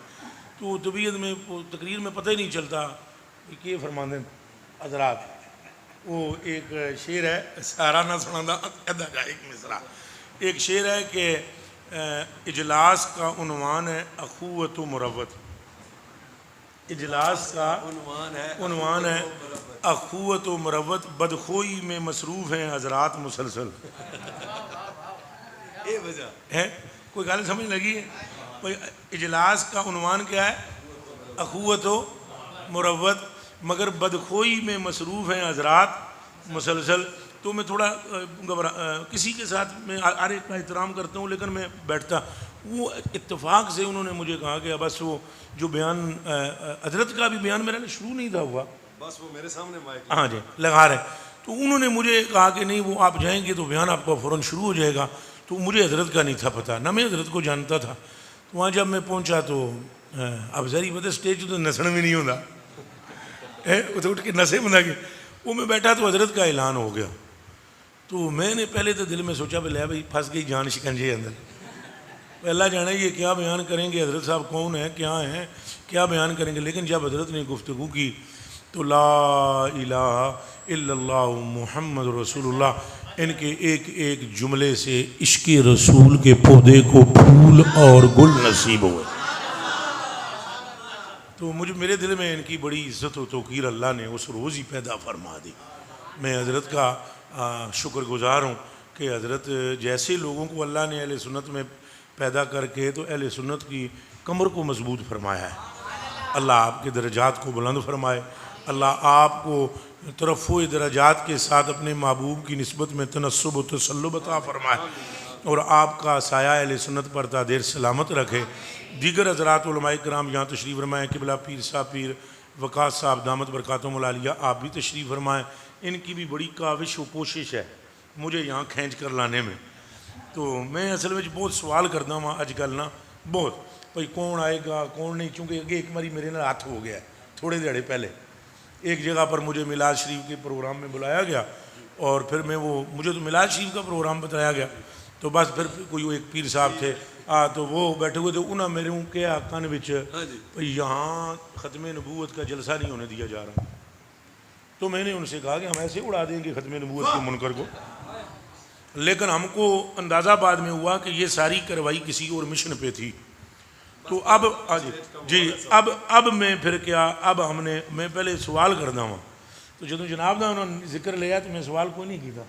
तो तबीयत में तकरीर में पता ही नहीं चलता कि फरमाते हज़रात। वो एक शेर है, सारा ना सुना अदा का एक मिसरा, एक शेर है कि इजलास का उन्वान है अखुवत मुरव्वत। इजलास का उन्वान है अखुवत मुरव्वत, बदखोई में मसरूफ़ हैं हजरात मुसलसल। ये वजह है, कोई गल समझ लगी है भाई? इजलास का उन्वान क्या है? अखुवत मुरव्वत, मगर बदखोई में मसरूफ़ हैं हजरात मुसलसल। तो मैं थोड़ा घबरा, किसी के साथ मैं हर एक का एहतराम करता हूँ, लेकिन मैं बैठता, वो इत्तेफाक से उन्होंने मुझे कहा कि बस वो जो बयान हजरत का भी बयान मेरा शुरू नहीं था हुआ, बस वो मेरे सामने माइक हाँ जी लगा रहे, तो उन्होंने मुझे कहा कि नहीं वो आप जाएंगे तो बयान आपका फ़ौरन शुरू हो जाएगा। तो मुझे हजरत का नहीं था पता, ना मैं हजरत को जानता था। तो वहाँ जब मैं पहुँचा तो अब जरी पता स्टेज तो नसण भी नहीं होता है, तो उठ के नशे बंदा के वो मैं बैठा तो हजरत का ऐलान हो गया। तो मैंने पहले तो दिल में सोचा भाई भाई फंस गई जान शिकंजे अंदर, अल्लाह जाने ये क्या बयान करेंगे, हजरत साहब कौन है, क्या हैं, क्या बयान करेंगे। लेकिन जब हजरत ने गुफ्तगू की तो ला इलाहा इल्लल्लाह मुहम्मद रसूलुल्लाह, इनके एक एक जुमले से इश्क़ रसूल के पौधे को फूल और गुल नसीब हुए। तो मुझे मेरे दिल में इनकी बड़ी इज़्ज़त व तौक़ीर अल्लाह ने उस रोज़ ही पैदा फरमा दी। मैं हज़रत का शुक्रगुज़ार हूँ कि हज़रत जैसे लोगों को अल्लाह ने अहले सुन्नत में पैदा करके तो अहले सुन्नत की कमर को मजबूत फरमाया है। अल्लाह आपके दर्जात को बुलंद फरमाए, अल्लाह आपको तरफ़ो दर्जात के साथ अपने महबूब की निस्बत में तनस्सुब व तसल्लुब अता फरमाए और आपका साया अहले सुन्नत पर तादेर सलामत रखे। दीगर हज़रात उलमाए किराम यहाँ तशरीफ़ फरमाएँ, किबला पीर साहब पीर वक़ास साहब दामत बरकातुहुमुल आलिया आप भी तशरीफ़ फरमाएँ। इनकी भी बड़ी काविश व कोशिश है मुझे यहाँ खींच कर लाने में। तो मैं असल में बहुत सवाल करता हूँ अजकल ना बहुत भाई कौन आएगा कौन नहीं, क्योंकि अगे एक बारी मेरे ना हाथ हो गया थोड़े दिहाड़े पहले एक जगह पर मुझे मिलाद शरीफ के प्रोग्राम में बुलाया गया और फिर मैं वो मुझे तो मिलाद शरीफ का प्रोग्राम बताया गया। तो बस फिर कोई एक पीर साहब थे तो वो बैठे हुए थे, उन्होंने मेरे मुँह के कान विच भाई यहाँ ख़त्म नबूवत का जलसा नहीं होने दिया जा रहा। तो मैंने उनसे कहा कि हम ऐसे उड़ा देंगे ख़त्म नबूवत के मुनकर को, लेकिन हमको अंदाज़ा बाद में हुआ कि ये सारी कार्रवाई किसी और मिशन पे थी। तो अब जी अब मैं फिर क्या, अब हमने मैं पहले सवाल करता हूँ तो जो जनाब का उन्होंने जिक्र लिया तो मैं सवाल कोई नहीं किया।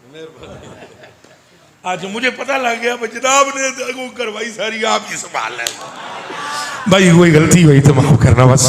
आज मुझे पता लग गया भाई जनाब ने वो कार्रवाई सारी आप ही संभाल है। भाई कोई गलती हुई तो माफ़ करना बस।